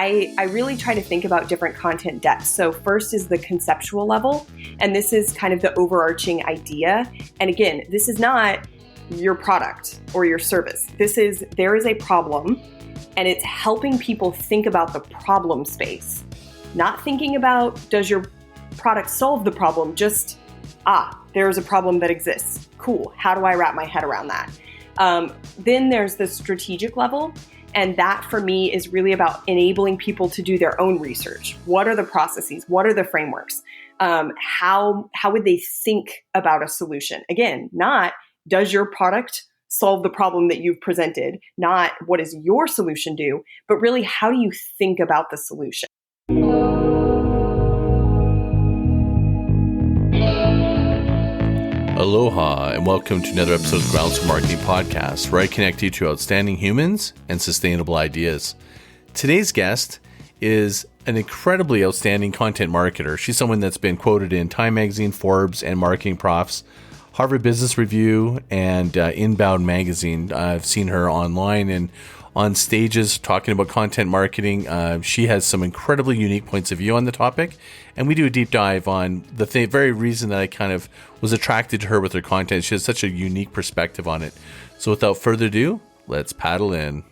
I really try to think about different content depths. So first is the conceptual level, and this is kind of the overarching idea. And again, this is not your product or your service. There is a problem, and it's helping people think about the problem space, not thinking about, does your product solve the problem? Just, there's a problem that exists. Cool. How do I wrap my head around that? Then there's the strategic level. And that for me is really about enabling people to do their own research. What are the processes? What are the frameworks? How would they think about a solution? Again, not does your product solve the problem that you've presented, not what does your solution do, but really how do you think about the solution? Aloha and welcome to another episode of the Groundswell Marketing Podcast, where I connect you to outstanding humans and sustainable ideas. Today's guest is an incredibly outstanding content marketer. She's someone that's been quoted in Time Magazine, Forbes, and Marketing Profs, Harvard Business Review, and Inbound Magazine. I've seen her online and on stages talking about content marketing. She has some incredibly unique points of view on the topic, and we do a deep dive on the very reason that I kind of was attracted to her with her content. She has such a unique perspective on it. So without further ado, let's paddle in.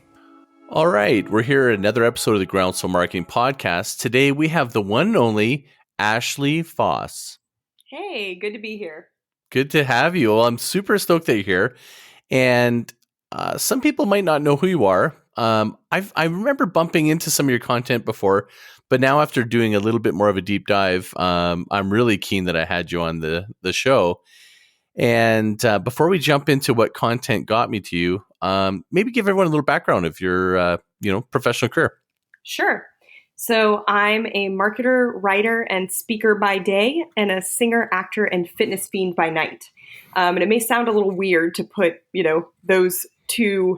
All right, we're here at another episode of the Groundswell Marketing Podcast. Today we have the one and only Ashely Faus. Hey, good to be here. Good to have you. Well, I'm super stoked that you're here. And some people might not know who you are. I remember bumping into some of your content before, but now after doing a little bit more of a deep dive, I'm really keen that I had you on the show. And before we jump into what content got me to you, maybe give everyone a little background of your professional career. Sure. So I'm a marketer, writer, and speaker by day, and a singer, actor, and fitness fiend by night. And it may sound a little weird to put, those two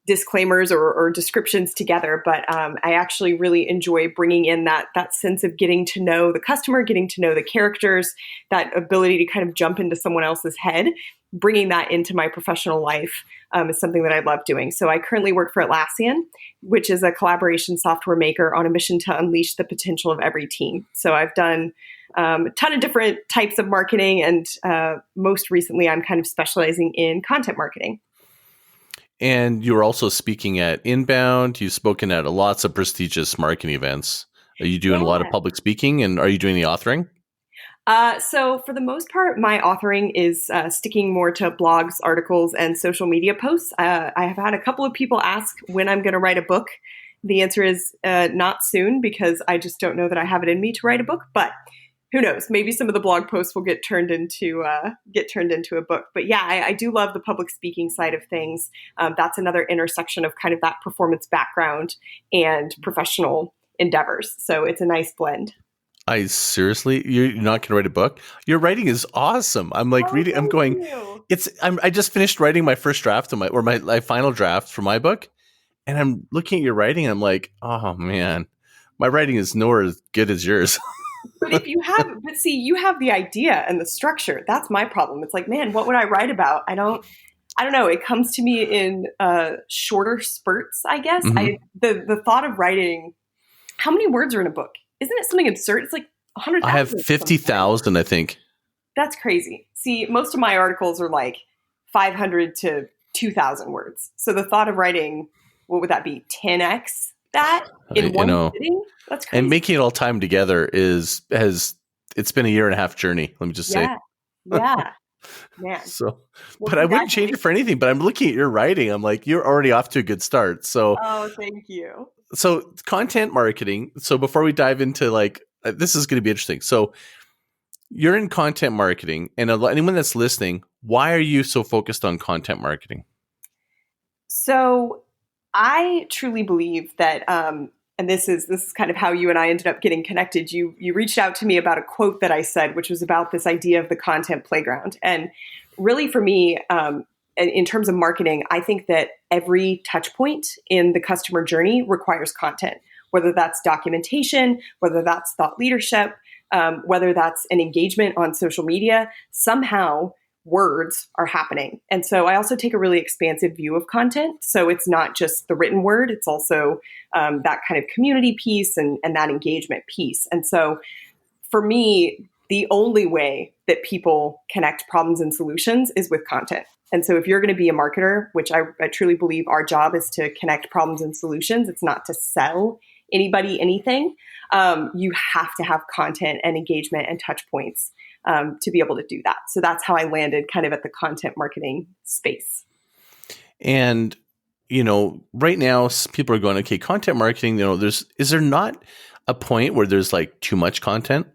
disclaimers or descriptions together, but I actually really enjoy bringing in that sense of getting to know the customer, getting to know the characters, that ability to kind of jump into someone else's head. Bringing that into my professional life is something that I love doing. So I currently work for Atlassian, which is a collaboration software maker on a mission to unleash the potential of every team. So I've done a ton of different types of marketing, and most recently I'm kind of specializing in content marketing. And you were also speaking at Inbound. You've spoken at lots of prestigious marketing events. Are you doing a lot of public speaking, and are you doing the authoring? So for the most part, my authoring is sticking more to blogs, articles, and social media posts. I have had a couple of people ask when I'm going to write a book. The answer is not soon, because I just don't know that I have it in me to write a book. But who knows? Maybe some of the blog posts will get turned into a book. But yeah, I do love the public speaking side of things. That's another intersection of kind of that performance background and professional endeavors. So it's a nice blend. You're not going to write a book? Your writing is awesome. I'm like reading. I'm going. I just finished writing my first draft of my final draft for my book, and I'm looking at your writing. And I'm like, oh man, my writing is nowhere as good as yours. But you have the idea and the structure. That's my problem. It's like, man, what would I write about? I don't know. It comes to me in shorter spurts, I guess. Mm-hmm. The thought of writing. How many words are in a book? Isn't it something absurd? It's like 100,000. I have 50,000, I think. That's crazy. See, most of my articles are like 500 to 2,000 words. So the thought of writing, what would that be? 10x that in one sitting? That's crazy. And making it all time together it's been a year and a half journey. Let me just say. Yeah. Man. So, but I wouldn't change it for anything. But I'm looking at your writing. I'm like, you're already off to a good start. So. Oh, thank you. So content marketing. So before we dive into this is going to be interesting. So you're in content marketing, and anyone that's listening, why are you so focused on content marketing? So I truly believe that, and this is kind of how you and I ended up getting connected. You reached out to me about a quote that I said, which was about this idea of the content playground. And really for me, in terms of marketing, I think that every touch point in the customer journey requires content, whether that's documentation, whether that's thought leadership, whether that's an engagement on social media. Somehow words are happening. And so I also take a really expansive view of content. So it's not just the written word, it's also that kind of community piece and that engagement piece. And so for me, the only way that people connect problems and solutions is with content. And so if you're going to be a marketer, which I truly believe our job is to connect problems and solutions, it's not to sell anybody anything. You have to have content and engagement and touch points to be able to do that. So that's how I landed kind of at the content marketing space. And, right now people are going, okay, content marketing, is there not a point where there's like too much content?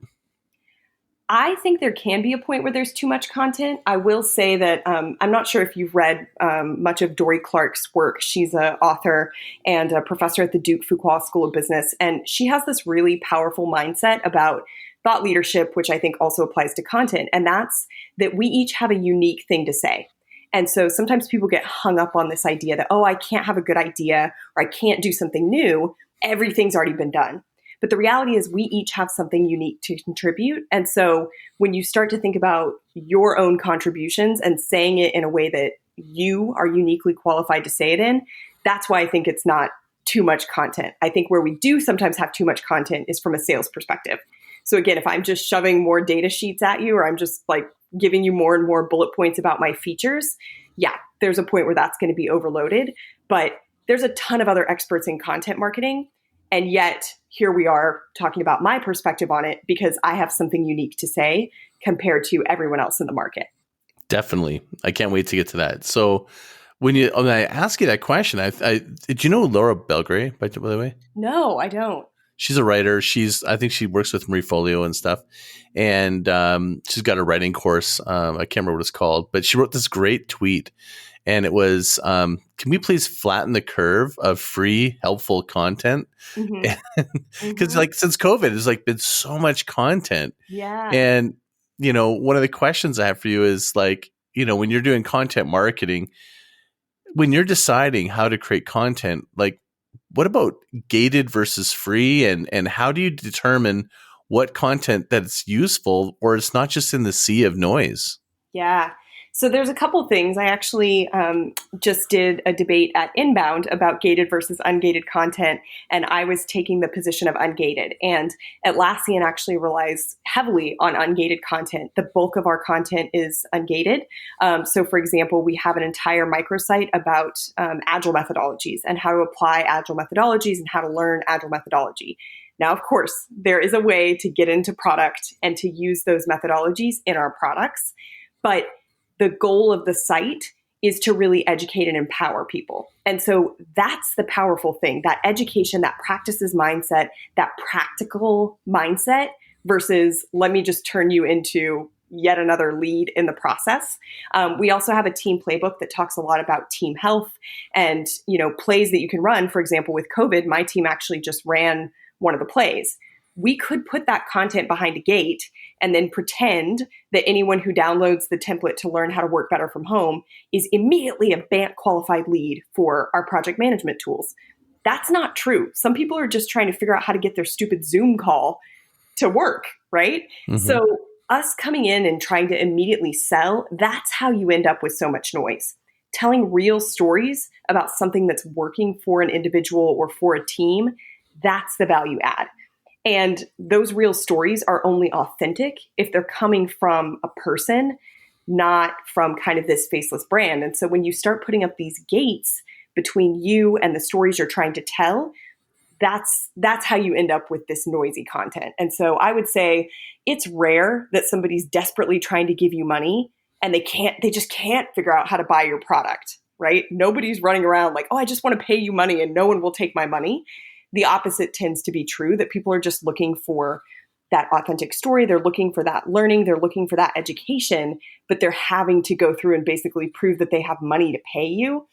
I think there can be a point where there's too much content. I will say that I'm not sure if you've read much of Dorie Clark's work. She's an author and a professor at the Duke Fuqua School of Business. And she has this really powerful mindset about thought leadership, which I think also applies to content. And that's that we each have a unique thing to say. And so sometimes people get hung up on this idea that, oh, I can't have a good idea or I can't do something new. Everything's already been done. But the reality is we each have something unique to contribute. And so when you start to think about your own contributions and saying it in a way that you are uniquely qualified to say it in, that's why I think it's not too much content. I think where we do sometimes have too much content is from a sales perspective. So again, if I'm just shoving more data sheets at you, or I'm just like giving you more and more bullet points about my features, yeah, there's a point where that's going to be overloaded. But there's a ton of other experts in content marketing. And yet here we are talking about my perspective on it because I have something unique to say compared to everyone else in the market. Definitely. I can't wait to get to that. So when I ask you that question, I did you know Laura Belgray, by the way? No, I don't. She's a writer. I think she works with Marie Folio and stuff. And she's got a writing course. I can't remember what it's called, but she wrote this great tweet. And it was, can we please flatten the curve of free, helpful content? Because like since COVID, there's like been so much content. Yeah. And, one of the questions I have for you is like, when you're doing content marketing, when you're deciding how to create content, like what about gated versus free? And how do you determine what content that's useful or it's not just in the sea of noise? Yeah. So there's a couple things. I actually just did a debate at Inbound about gated versus ungated content, and I was taking the position of ungated. And Atlassian actually relies heavily on ungated content. The bulk of our content is ungated. So for example, we have an entire microsite about Agile methodologies and how to apply Agile methodologies and how to learn Agile methodology. Now, of course, there is a way to get into product and to use those methodologies in our products, but the goal of the site is to really educate and empower people. And so that's the powerful thing, that education, that practices mindset, that practical mindset versus let me just turn you into yet another lead in the process. We also have a team playbook that talks a lot about team health and, plays that you can run. For example, with COVID, my team actually just ran one of the plays. We could put that content behind a gate and then pretend that anyone who downloads the template to learn how to work better from home is immediately a BANT qualified lead for our project management tools. That's not true. Some people are just trying to figure out how to get their stupid Zoom call to work, right? Mm-hmm. So us coming in and trying to immediately sell, that's how you end up with so much noise. Telling real stories about something that's working for an individual or for a team, that's the value add. And those real stories are only authentic if they're coming from a person, not from kind of this faceless brand. And so when you start putting up these gates between you and the stories you're trying to tell, that's how you end up with this noisy content. And so I would say it's rare that somebody's desperately trying to give you money and they just can't figure out how to buy your product, right? Nobody's running around like, oh, I just want to pay you money and no one will take my money. The opposite tends to be true, that people are just looking for that authentic story. They're looking for that learning. They're looking for that education, but they're having to go through and basically prove that they have money to pay you.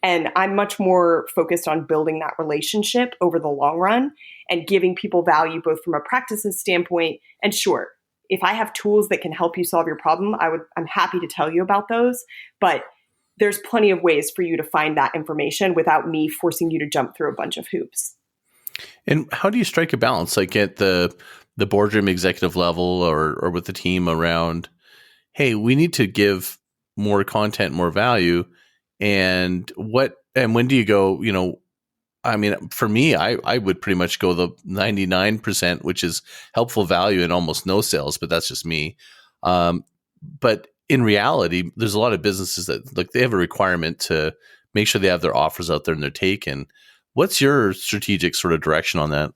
And I'm much more focused on building that relationship over the long run and giving people value, both from a practices standpoint. And sure, if I have tools that can help you solve your problem, I'm happy to tell you about those. But there's plenty of ways for you to find that information without me forcing you to jump through a bunch of hoops. And how do you strike a balance, like at the boardroom executive level or with the team around, hey, we need to give more content, more value? And when do you go, I mean, for me, I would pretty much go the 99%, which is helpful value and almost no sales, but that's just me. But in reality, there's a lot of businesses that they have a requirement to make sure they have their offers out there and they're taken. What's your strategic sort of direction on that?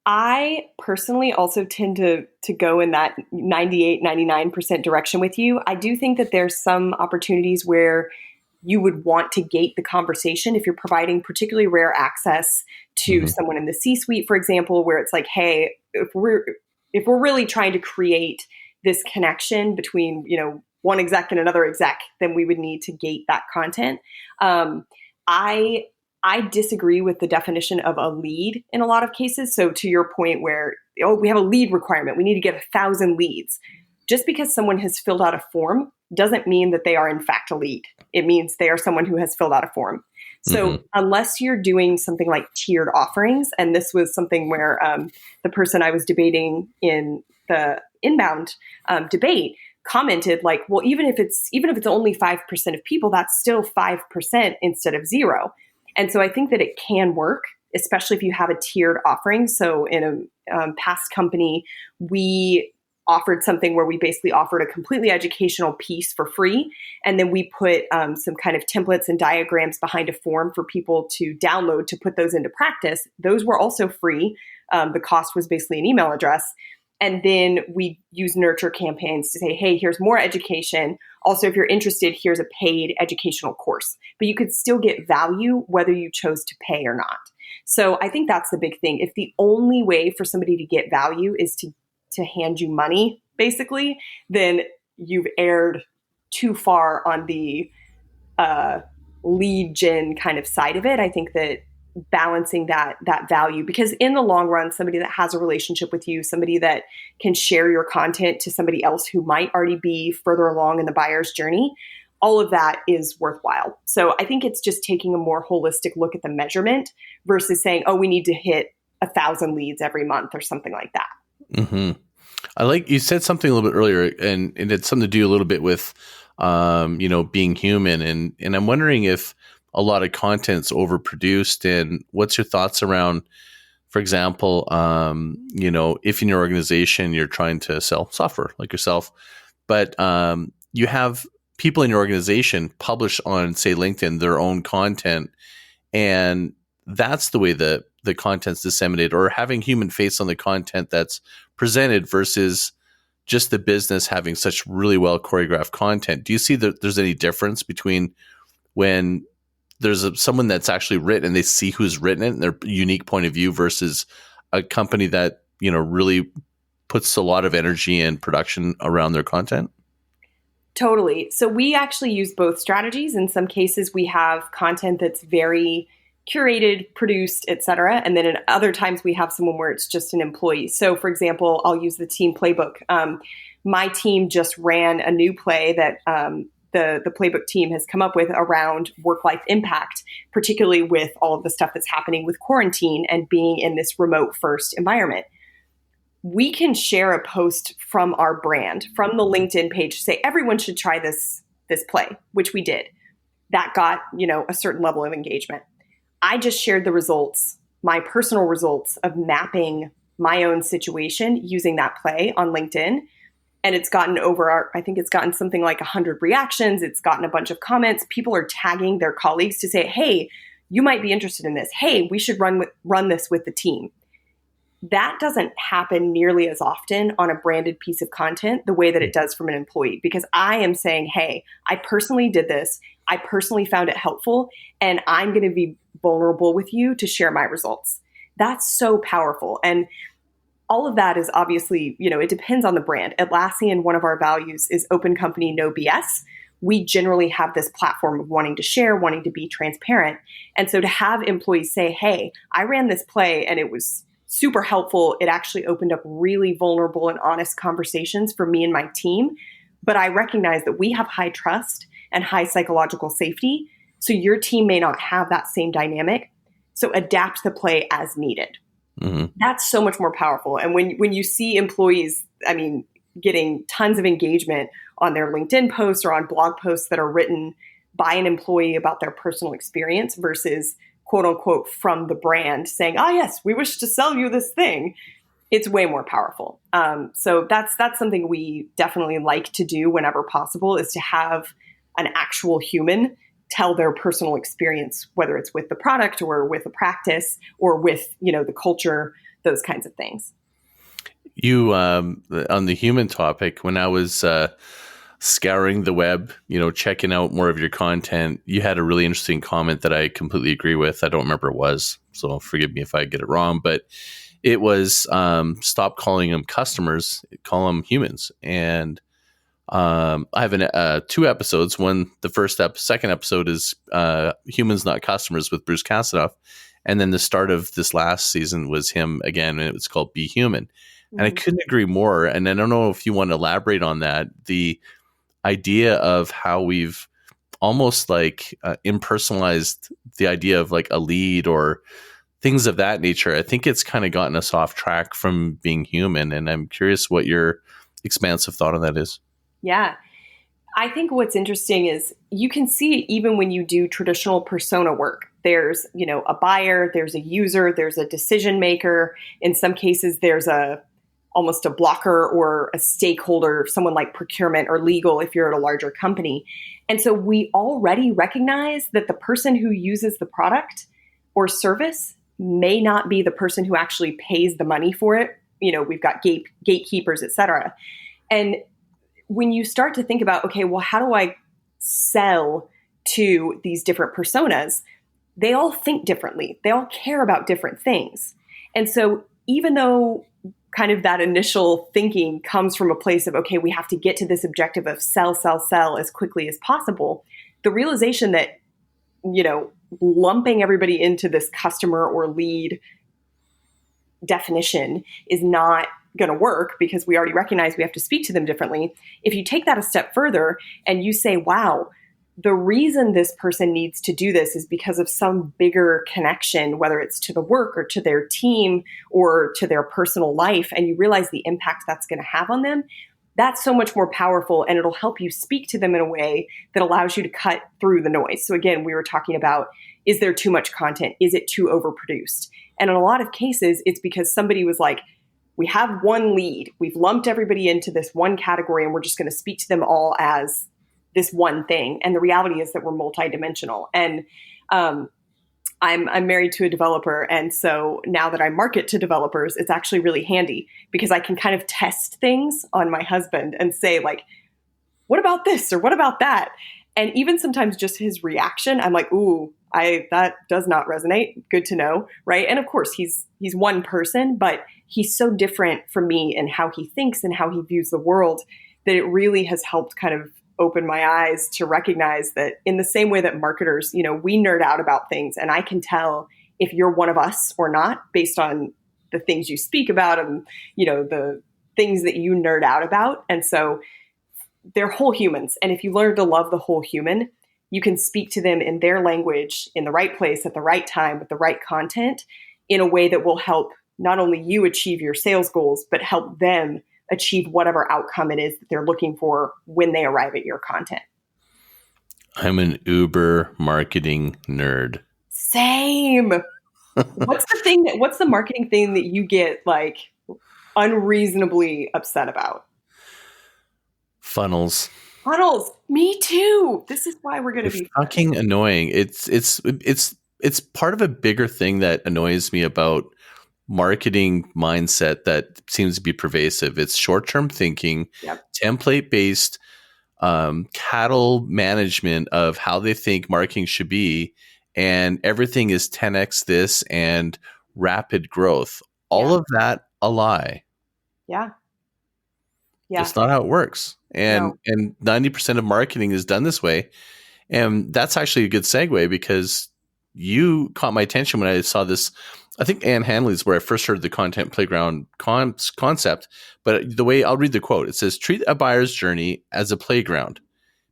I personally also tend to go in that 98, 99% direction with you. I do think that there's some opportunities where you would want to gate the conversation if you're providing particularly rare access to someone in the C-suite, for example, where it's like, hey, if we're really trying to create this connection between, one exec and another exec, then we would need to gate that content. I disagree with the definition of a lead in a lot of cases. So to your point where, we have a lead requirement, we need to get 1,000 leads. Just because someone has filled out a form doesn't mean that they are in fact a lead. It means they are someone who has filled out a form. So unless you're doing something like tiered offerings, and this was something where the person I was debating in the inbound debate commented like, well, even if it's only 5% of people, that's still 5% instead of 0. And so I think that it can work, especially if you have a tiered offering. So in a past company, we offered something where we basically offered a completely educational piece for free. And then we put some kind of templates and diagrams behind a form for people to download to put those into practice. Those were also free. The cost was basically an email address. And then we use nurture campaigns to say, hey, here's more education. Also, if you're interested, here's a paid educational course. But you could still get value whether you chose to pay or not. So I think that's the big thing. If the only way for somebody to get value is to hand you money, basically, then you've erred too far on the lead gen kind of side of it. I think that balancing that value, because in the long run, somebody that has a relationship with you, somebody that can share your content to somebody else who might already be further along in the buyer's journey, all of that is worthwhile. So I think it's just taking a more holistic look at the measurement versus saying, oh, we need to hit 1,000 leads every month or something like that. Mm-hmm. I like you said something a little bit earlier, and it had something to do a little bit with, being human. And I'm wondering if a lot of content's overproduced, and what's your thoughts around, for example, if in your organization you're trying to sell software like yourself, but you have people in your organization publish on, say, LinkedIn, their own content, and that's the way the content's disseminated, or having human face on the content that's presented versus just the business having such really well choreographed content. Do you see that there's any difference between when there's someone that's actually written and they see who's written it and their unique point of view versus a company that, really puts a lot of energy and production around their content? Totally. So we actually use both strategies. In some cases, we have content that's very curated, produced, etc. And then in other times, we have someone where it's just an employee. So for example, I'll use the team Playbook. My team just ran a new play that the Playbook team has come up with around work-life impact, particularly with all of the stuff that's happening with quarantine and being in this remote first environment. We can share a post from our brand, from the LinkedIn page, to say everyone should try this play, which we did. That got, a certain level of engagement. I just shared the results, my personal results of mapping my own situation using that play on LinkedIn. And it's gotten I think it's gotten something like 100 reactions. It's gotten a bunch of comments. People are tagging their colleagues to say, hey, you might be interested in this. Hey, we should run this with the team. That doesn't happen nearly as often on a branded piece of content the way that it does from an employee, because I am saying, hey, I personally did this. I personally found it helpful, and I'm going to be vulnerable with you to share my results. That's so powerful. And all of that is obviously, it depends on the brand. Atlassian, one of our values is open company, no BS. We generally have this platform of wanting to share, wanting to be transparent. And so to have employees say, hey, I ran this play and it was super helpful. It actually opened up really vulnerable and honest conversations for me and my team. But I recognize that we have high trust and high psychological safety. So your team may not have that same dynamic. So adapt the play as needed. Mm-hmm. That's so much more powerful. And when you see employees, getting tons of engagement on their LinkedIn posts or on blog posts that are written by an employee about their personal experience versus quote unquote from the brand saying, "Ah, yes, we wish to sell you this thing." It's way more powerful. So that's something we definitely like to do whenever possible, is to have an actual human tell their personal experience, whether it's with the product or with a practice or with, the culture, those kinds of things. You, on the human topic, when I was scouring the web, checking out more of your content, you had a really interesting comment that I completely agree with. I don't remember what it was, so forgive me if I get it wrong, but it was stop calling them customers, call them humans. And I have 2 episodes. One, the second episode is Humans Not Customers with Bruce Kasanoff. And then the start of this last season was him again, and it was called Be Human. Mm-hmm. And I couldn't agree more. And I don't know if you want to elaborate on that, the idea of how we've almost like impersonalized the idea of like a lead or things of that nature. I think it's kind of gotten us off track from being human. And I'm curious what your expansive thought on that is. Yeah. I think what's interesting is you can see it even when you do traditional persona work. There's, a buyer, there's a user, there's a decision maker. In some cases, there's almost a blocker or a stakeholder, someone like procurement or legal if you're at a larger company. And so we already recognize that the person who uses the product or service may not be the person who actually pays the money for it. We've got gatekeepers, et cetera. And when you start to think about, okay, well, how do I sell to these different personas? They all think differently. They all care about different things. And so even though kind of that initial thinking comes from a place of, okay, we have to get to this objective of sell, sell, sell as quickly as possible, the realization that, lumping everybody into this customer or lead definition is not going to work because we already recognize we have to speak to them differently. If you take that a step further and you say, wow, the reason this person needs to do this is because of some bigger connection, whether it's to the work or to their team or to their personal life, and you realize the impact that's going to have on them, that's so much more powerful, and it'll help you speak to them in a way that allows you to cut through the noise. So again, we were talking about, is there too much content? Is it too overproduced? And in a lot of cases, it's because somebody was like, we have one lead. We've lumped everybody into this one category, and we're just going to speak to them all as this one thing. And the reality is that we're multidimensional. And I'm married to a developer. And so now that I market to developers, it's actually really handy because I can kind of test things on my husband and say like, what about this? Or what about that? And even sometimes just his reaction, I'm like, ooh, that does not resonate. Good to know. Right. And of course he's one person, but he's so different from me in how he thinks and how he views the world that it really has helped kind of open my eyes to recognize that in the same way that marketers, we nerd out about things, and I can tell if you're one of us or not based on the things you speak about and, the things that you nerd out about. And so they're whole humans. And if you learn to love the whole human, you can speak to them in their language, in the right place, at the right time, with the right content, in a way that will help not only you achieve your sales goals, but help them achieve whatever outcome it is that they're looking for when they arrive at your content. I'm an uber marketing nerd. Same. What's the marketing thing that you get like unreasonably upset about? Funnels. Me too. This is why we're going to be fucking annoying. It's part of a bigger thing that annoys me about marketing mindset that seems to be pervasive. It's short-term thinking, template-based cattle management of how they think marketing should be, and everything is 10x this and rapid growth. All of that a lie. Yeah. That's not how it works. And 90% of marketing is done this way. And that's actually a good segue because you caught my attention when I saw this. I think Ann Hanley's where I first heard the content playground concept. But the way I'll read the quote, it says, treat a buyer's journey as a playground.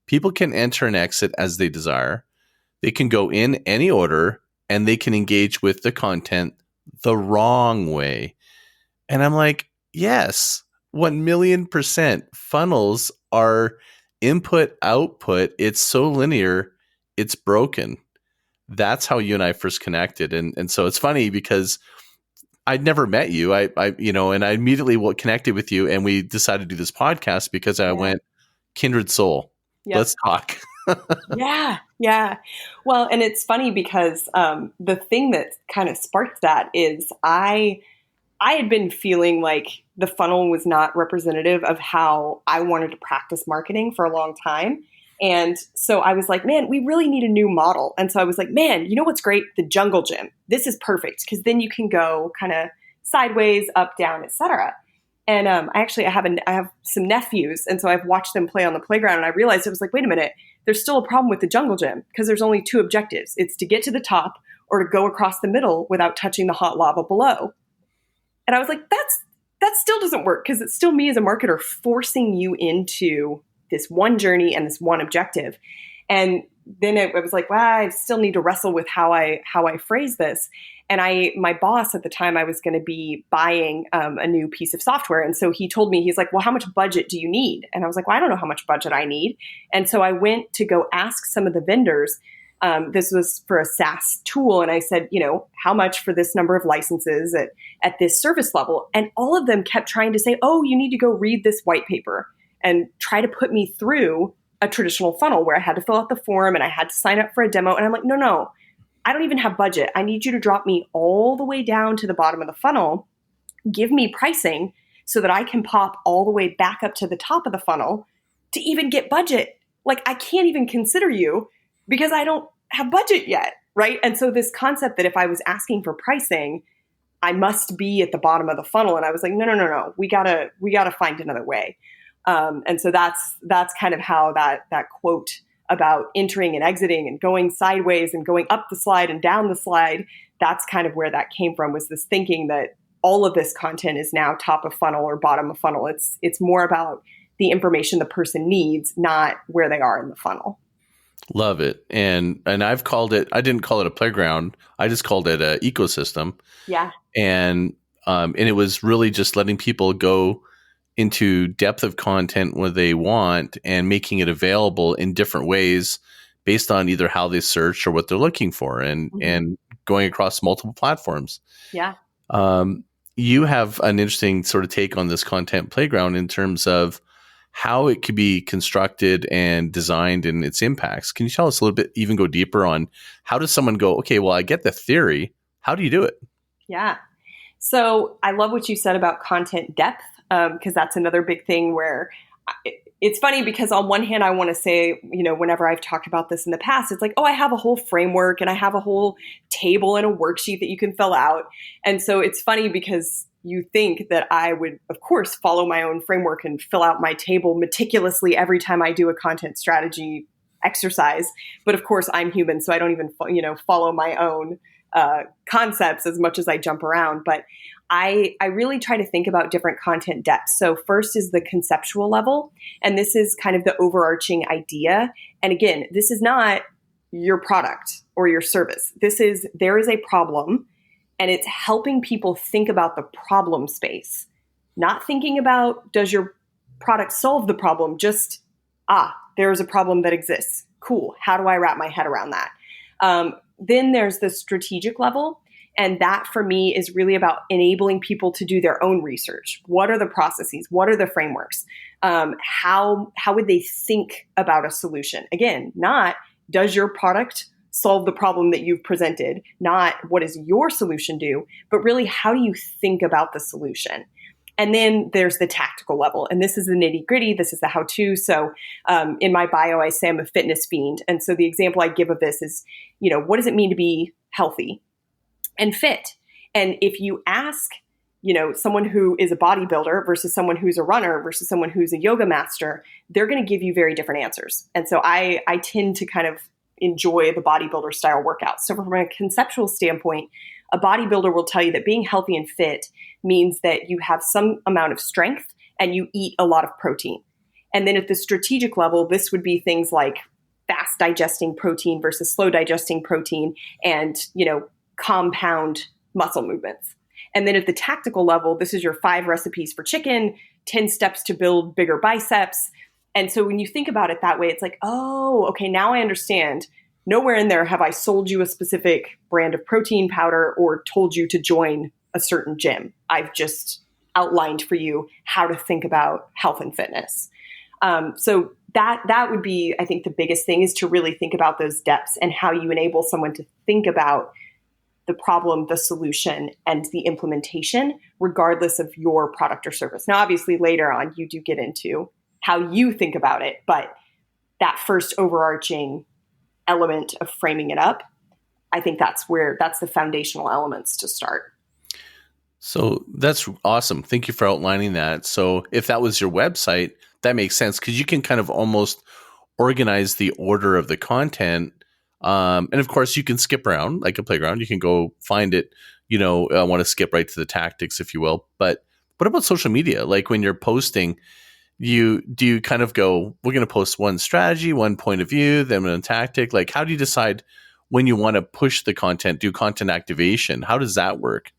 People can enter and exit as they desire. They can go in any order and they can engage with the content the wrong way. And I'm like, yes, 1,000,000%. Funnels are input, output, it's so linear, it's broken. That's how you and I first connected. And so it's funny because I'd never met you. I and I immediately connected with you, and we decided to do this podcast because I went, kindred soul. Yep. Let's talk. Yeah. Well, and it's funny because the thing that kind of sparked that is I had been feeling like the funnel was not representative of how I wanted to practice marketing for a long time. And so I was like, man, we really need a new model. And so I was like, man, you know what's great? The jungle gym. This is perfect because then you can go kind of sideways, up, down, etc. And I have some nephews, and so I've watched them play on the playground, and I realized I was like, wait a minute, there's still a problem with the jungle gym because there's only two objectives. It's to get to the top or to go across the middle without touching the hot lava below. And I was like, that still doesn't work because it's still me as a marketer forcing you into this one journey and this one objective. And then I was like, well, I still need to wrestle with how I phrase this. And my boss at the time, I was going to be buying a new piece of software. And so he told me, he's like, well, how much budget do you need? And I was like, well, I don't know how much budget I need. And so I went to go ask some of the vendors. This was for a SaaS tool. And I said, how much for this number of licenses at this service level? And all of them kept trying to say, oh, you need to go read this white paper and try to put me through a traditional funnel where I had to fill out the form and I had to sign up for a demo. And I'm like, no, I don't even have budget. I need you to drop me all the way down to the bottom of the funnel, give me pricing so that I can pop all the way back up to the top of the funnel to even get budget. Like I can't even consider you because I don't have budget yet, right? And so this concept that if I was asking for pricing, I must be at the bottom of the funnel. And I was like, no, we gotta find another way. And so that's kind of how that quote about entering and exiting and going sideways and going up the slide and down the slide, that's kind of where that came from, was this thinking that all of this content is now top of funnel or bottom of funnel. It's more about the information the person needs, not where they are in the funnel. Love it. And I've called it, I didn't call it a playground. I just called it an ecosystem. Yeah. And it was really just letting people go into depth of content where they want and making it available in different ways based on either how they search or what they're looking for, and going across multiple platforms. Yeah. You have an interesting sort of take on this content playground in terms of how it could be constructed and designed and its impacts. Can you tell us a little bit, even go deeper on how does someone go, okay, well, I get the theory. How do you do it? Yeah. So I love what you said about content depth, because that's another big thing where it's funny because on one hand, I want to say, whenever I've talked about this in the past, it's like, oh, I have a whole framework and I have a whole table and a worksheet that you can fill out. And so it's funny because you think that I would, of course, follow my own framework and fill out my table meticulously every time I do a content strategy exercise. But of course, I'm human, so I don't even, follow my own concepts as much as I jump around. But I really try to think about different content depths. So first is the conceptual level, and this is kind of the overarching idea. And again, this is not your product or your service. There is a problem, and it's helping people think about the problem space, not thinking about, does your product solve the problem? Just, there's a problem that exists. Cool. How do I wrap my head around that? Then there's the strategic level. And that for me is really about enabling people to do their own research. What are the processes? What are the frameworks? How would they think about a solution? Again, not does your product solve the problem that you've presented, not what does your solution do, but really how do you think about the solution? And then there's the tactical level. And this is the nitty gritty. This is the how-to. So in my bio, I say I'm a fitness fiend. And so the example I give of this is, what does it mean to be healthy and fit? And if you ask, someone who is a bodybuilder versus someone who's a runner versus someone who's a yoga master, they're going to give you very different answers. And so I tend to kind of enjoy the bodybuilder style workouts. So from a conceptual standpoint, a bodybuilder will tell you that being healthy and fit means that you have some amount of strength and you eat a lot of protein. And then at the strategic level, this would be things like fast digesting protein versus slow digesting protein and, compound muscle movements. And then at the tactical level, this is your 5 recipes for chicken, 10 steps to build bigger biceps, And so when you think about it that way, it's like, oh, okay, now I understand. Nowhere in there have I sold you a specific brand of protein powder or told you to join a certain gym. I've just outlined for you how to think about health and fitness. So that would be, I think, the biggest thing is to really think about those depths and how you enable someone to think about the problem, the solution, and the implementation, regardless of your product or service. Now, obviously, later on, you do get into how you think about it, but that first overarching element of framing it up, I think that's the foundational elements to start. So that's awesome. Thank you for outlining that. So if that was your website, that makes sense because you can kind of almost organize the order of the content. And of course, you can skip around like a playground. You can go find it, I want to skip right to the tactics, if you will. But what about social media? Like when you're posting, do you kind of go, we're going to post one strategy, one point of view, then one tactic? Like, how do you decide when you want to push the content, do content activation? How does that work?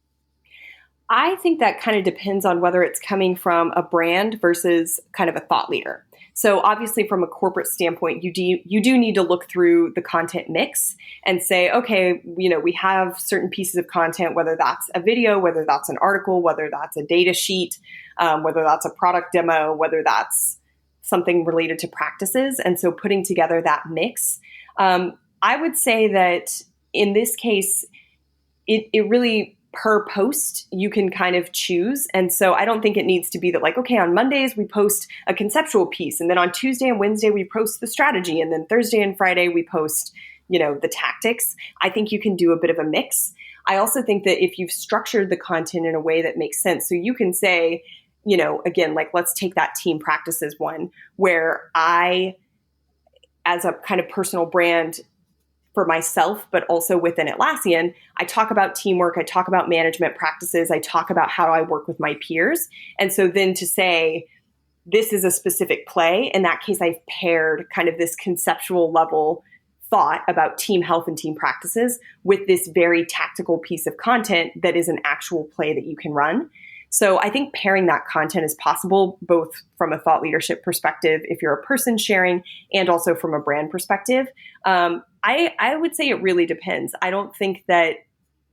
I think that kind of depends on whether it's coming from a brand versus kind of a thought leader. So obviously from a corporate standpoint, you do need to look through the content mix and say, okay, we have certain pieces of content, whether that's a video, whether that's an article, whether that's a data sheet, whether that's a product demo, whether that's something related to practices. And so putting together that mix, I would say that in this case, it really per post, you can kind of choose. And so I don't think it needs to be that like, okay, on Mondays, we post a conceptual piece. And then on Tuesday and Wednesday, we post the strategy. And then Thursday and Friday, we post, the tactics. I think you can do a bit of a mix. I also think that if you've structured the content in a way that makes sense, so you can say, again, like let's take that team practices one where I, as a kind of personal brand, for myself, but also within Atlassian, I talk about teamwork, I talk about management practices, I talk about how I work with my peers. And so then to say, this is a specific play, in that case, I've paired kind of this conceptual level thought about team health and team practices with this very tactical piece of content that is an actual play that you can run. So I think pairing that content is possible, both from a thought leadership perspective, if you're a person sharing, and also from a brand perspective. I would say it really depends. I don't think that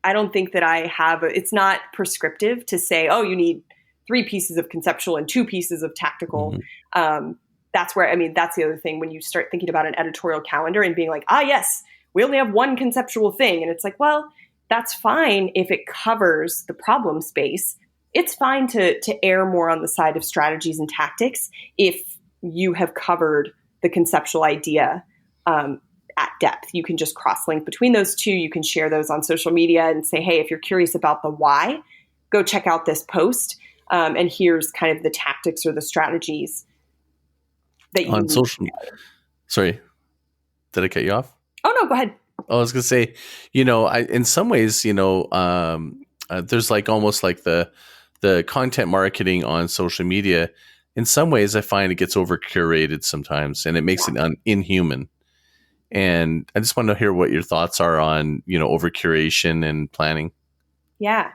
I have, it's not prescriptive to say, oh, you need 3 pieces of conceptual and 2 pieces of tactical. Mm-hmm. That's the other thing when you start thinking about an editorial calendar and being like, yes, we only have one conceptual thing. And it's like, well, that's fine if it covers the problem space. It's fine to err more on the side of strategies and tactics if you have covered the conceptual idea at depth. You can just cross-link between those two. You can share those on social media and say, hey, if you're curious about the why, go check out this post. And here's kind of the tactics or the strategies that you on need. Social. Sorry, did I cut you off? Oh, no, go ahead. I was going to say, in some ways, there's like almost like the content marketing on social media. In some ways, I find it gets over curated sometimes, and it makes it inhuman. And I just want to hear what your thoughts are on, over curation and planning. Yeah.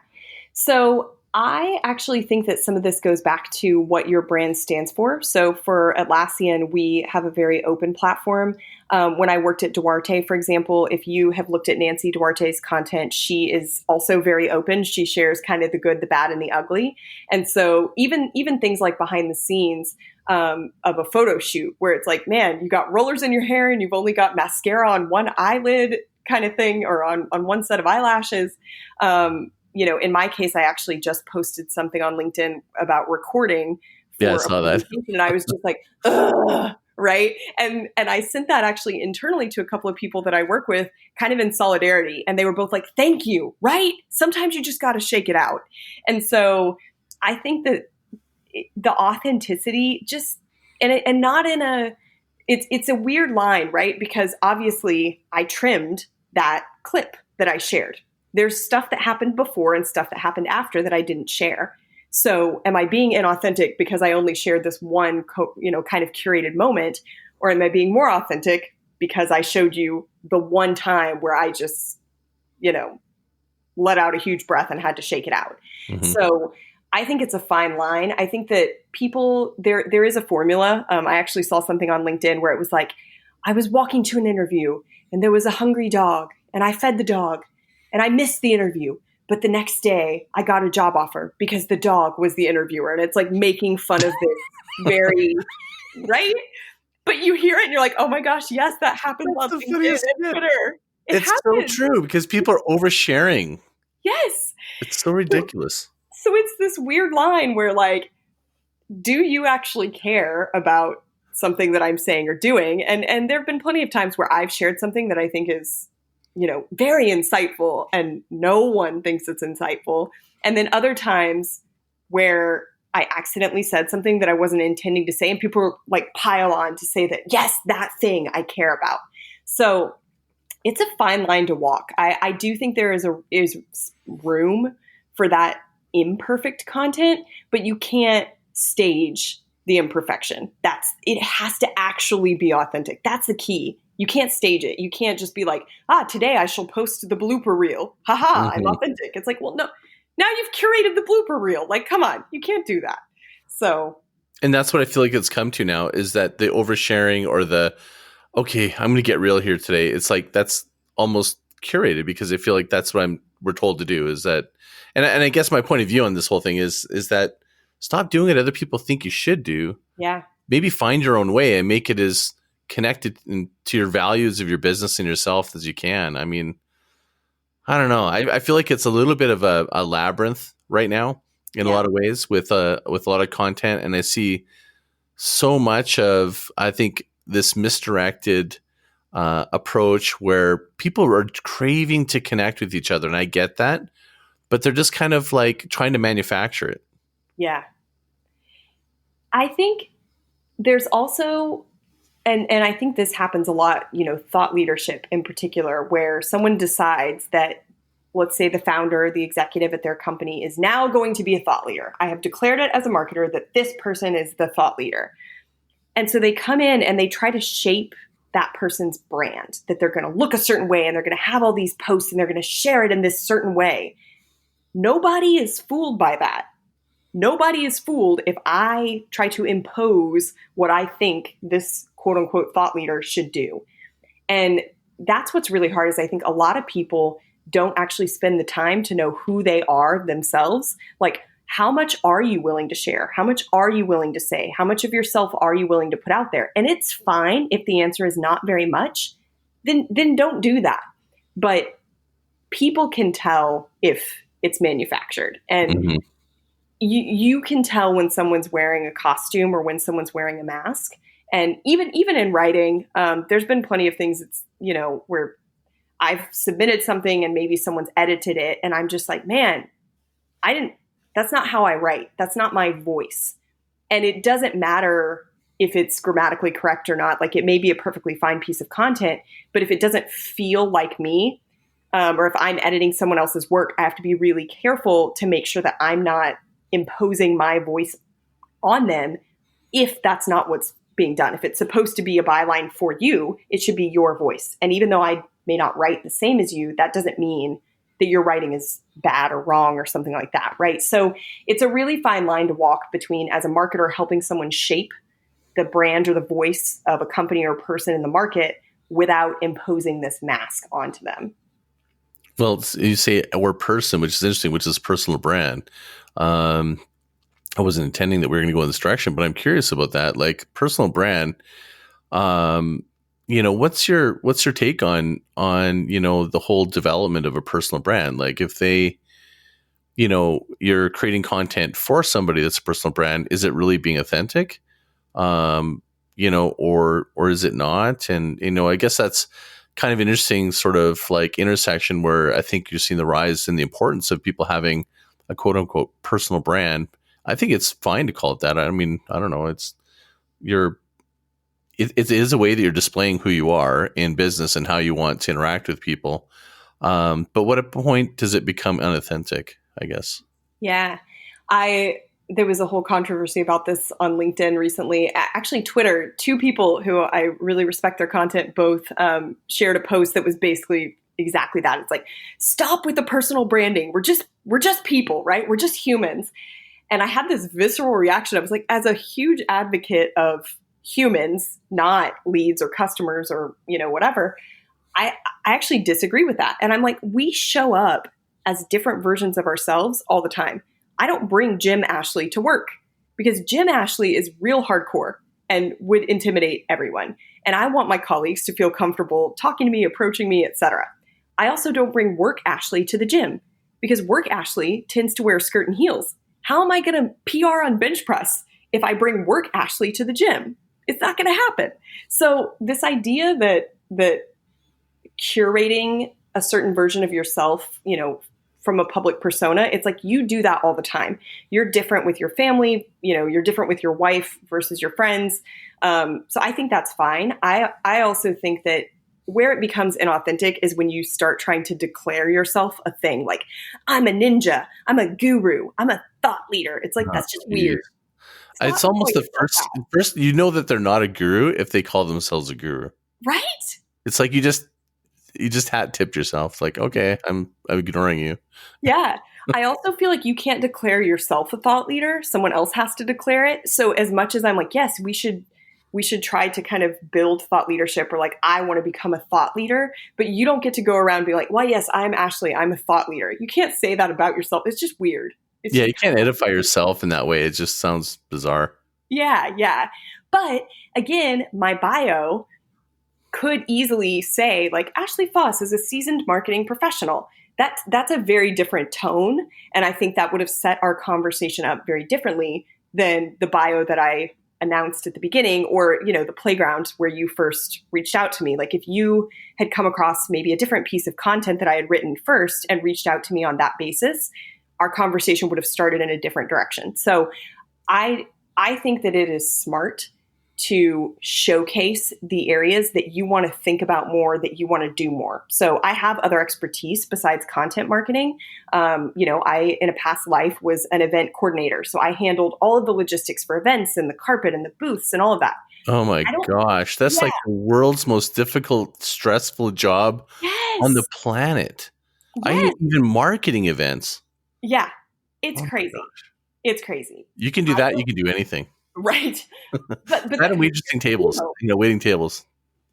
So I actually think that some of this goes back to what your brand stands for. So for Atlassian, we have a very open platform. When I worked at Duarte, for example, if you have looked at Nancy Duarte's content, she is also very open. She shares kind of the good, the bad, and the ugly. And so even things like behind the scenes of a photo shoot where it's like, man, you got rollers in your hair and you've only got mascara on one eyelid kind of thing, or on one set of eyelashes. In my case, I actually just posted something on LinkedIn about recording. Yeah, I saw that. And I was just like, ugh, right? And I sent that actually internally to a couple of people that I work with, kind of in solidarity. And they were both like, thank you, right? Sometimes you just got to shake it out. And so I think that the authenticity and not in it's a weird line, right? Because obviously I trimmed that clip that I shared. There's stuff that happened before and stuff that happened after that I didn't share. So am I being inauthentic because I only shared this one, kind of curated moment? Or am I being more authentic because I showed you the one time where I just, let out a huge breath and had to shake it out? Mm-hmm. So I think it's a fine line. I think that people, there is a formula. I actually saw something on LinkedIn where it was like, I was walking to an interview and there was a hungry dog and I fed the dog and I missed the interview. But the next day I got a job offer because the dog was the interviewer. And it's like making fun of this very, right? But you hear it and you're like, oh my gosh, yes, that happens on LinkedIn and Twitter. It's happens. so true because people are oversharing. Yes. It's so ridiculous. So it's this weird line where like, do you actually care about something that I'm saying or doing? And there have been plenty of times where I've shared something that I think is, very insightful and no one thinks it's insightful. And then other times where I accidentally said something that I wasn't intending to say and people like pile on to say that, yes, that thing I care about. So it's a fine line to walk. I do think there is room for that imperfect content, but you can't stage the imperfection. It has to actually be authentic. That's the key. You can't stage it. You can't just be like, today I shall post the blooper reel. Haha, I'm authentic. It's like, well, no, now you've curated the blooper reel. Like, come on, you can't do that. So. And that's what I feel like it's come to now is that the oversharing or okay, I'm going to get real here today. It's like, that's almost curated because I feel like that's what we're told to do is that, and I guess my point of view on this whole thing is that stop doing what other people think you should do. Yeah. Maybe find your own way and make it as connected to your values of your business and yourself as you can. I mean, I don't know. I feel like it's a little bit of a labyrinth right now in a lot of ways with a lot of content. And I see so much of, I think, this misdirected approach where people are craving to connect with each other. And I get that, but they're just kind of like trying to manufacture it. Yeah. I think there's also, and I think this happens a lot, thought leadership in particular, where someone decides that, let's say the founder, the executive at their company is now going to be a thought leader. I have declared it as a marketer that this person is the thought leader. And so they come in and they try to shape that person's brand, that they're going to look a certain way and they're going to have all these posts and they're going to share it in this certain way. Nobody is fooled by that. Nobody is fooled if I try to impose what I think this quote unquote thought leader should do. And that's what's really hard is I think a lot of people don't actually spend the time to know who they are themselves. Like, how much are you willing to share? How much are you willing to say? How much of yourself are you willing to put out there? And it's fine if the answer is not very much, then don't do that. But people can tell if it's manufactured. And you can tell when someone's wearing a costume or when someone's wearing a mask. And even in writing, there's been plenty of things that's, where I've submitted something and maybe someone's edited it. And I'm just like, man, that's not how I write. That's not my voice. And it doesn't matter if it's grammatically correct or not. Like, it may be a perfectly fine piece of content, but if it doesn't feel like me, or if I'm editing someone else's work, I have to be really careful to make sure that I'm not imposing my voice on them if that's not what's being done. If it's supposed to be a byline for you, it should be your voice. And even though I may not write the same as you, that doesn't mean that your writing is bad or wrong or something like that, right? So it's a really fine line to walk between, as a marketer, helping someone shape the brand or the voice of a company or person in the market without imposing this mask onto them. Well, you say our person, which is interesting, which is personal brand. I wasn't intending that we were going to go in this direction, but I'm curious about that. Like, personal brand, what's your take on the whole development of a personal brand? Like, if they, you're creating content for somebody that's a personal brand, is it really being authentic? Or is it not? And, I guess that's kind of an interesting sort of like intersection where I think you're seeing the rise in the importance of people having a quote unquote personal brand. I think it's fine to call it that. I mean, I don't know. It is a way that you're displaying who you are in business and how you want to interact with people. But what point does it become unauthentic, I guess? Yeah. There was a whole controversy about this on LinkedIn recently. Actually, Twitter, two people who I really respect their content both shared a post that was basically exactly that. It's like, stop with the personal branding. We're just people, right? We're just humans. And I had this visceral reaction. I was like, as a huge advocate of humans, not leads or customers or, whatever, I actually disagree with that. And I'm like, we show up as different versions of ourselves all the time. I don't bring Jim Ashely to work because Jim Ashely is real hardcore and would intimidate everyone. And I want my colleagues to feel comfortable talking to me, approaching me, etc. I also don't bring work Ashely to the gym because work Ashely tends to wear a skirt and heels. How am I going to PR on bench press if I bring work Ashely to the gym? It's not going to happen. So this idea that curating a certain version of yourself, from a public persona, it's like you do that all the time. You're different with your family, you're different with your wife versus your friends. So I think that's fine. I also think that where it becomes inauthentic is when you start trying to declare yourself a thing. Like, I'm a ninja, I'm a guru, I'm a thought leader. It's like, that's just weird. It's almost the first, that they're not a guru if they call themselves a guru. Right? It's like you just hat tipped yourself. Like, okay, I'm ignoring you. Yeah. I also feel like you can't declare yourself a thought leader. Someone else has to declare it. So as much as I'm like, yes, we should try to kind of build thought leadership, or like, I want to become a thought leader, but you don't get to go around and be like, well, yes, I'm Ashely, I'm a thought leader. You can't say that about yourself. It's just weird. You can't edify yourself in that way. It just sounds bizarre. Yeah. But again, my bio could easily say like, Ashely Faus is a seasoned marketing professional. That's a very different tone. And I think that would have set our conversation up very differently than the bio that I announced at the beginning, or, the playground where you first reached out to me. Like, if you had come across maybe a different piece of content that I had written first and reached out to me on that basis, our conversation would have started in a different direction. So I think that it is smart to showcase the areas that you want to think about more, that you want to do more. So I have other expertise besides content marketing. I, in a past life, was an event coordinator. So I handled all of the logistics for events and the carpet and the booths and all of that. Oh my gosh. That's like the world's most difficult, stressful job on the planet. Yes. I hate even marketing events. Yeah. It's crazy. It's crazy. You can do that. You can do anything. Right. But that and waiting tables, waiting tables.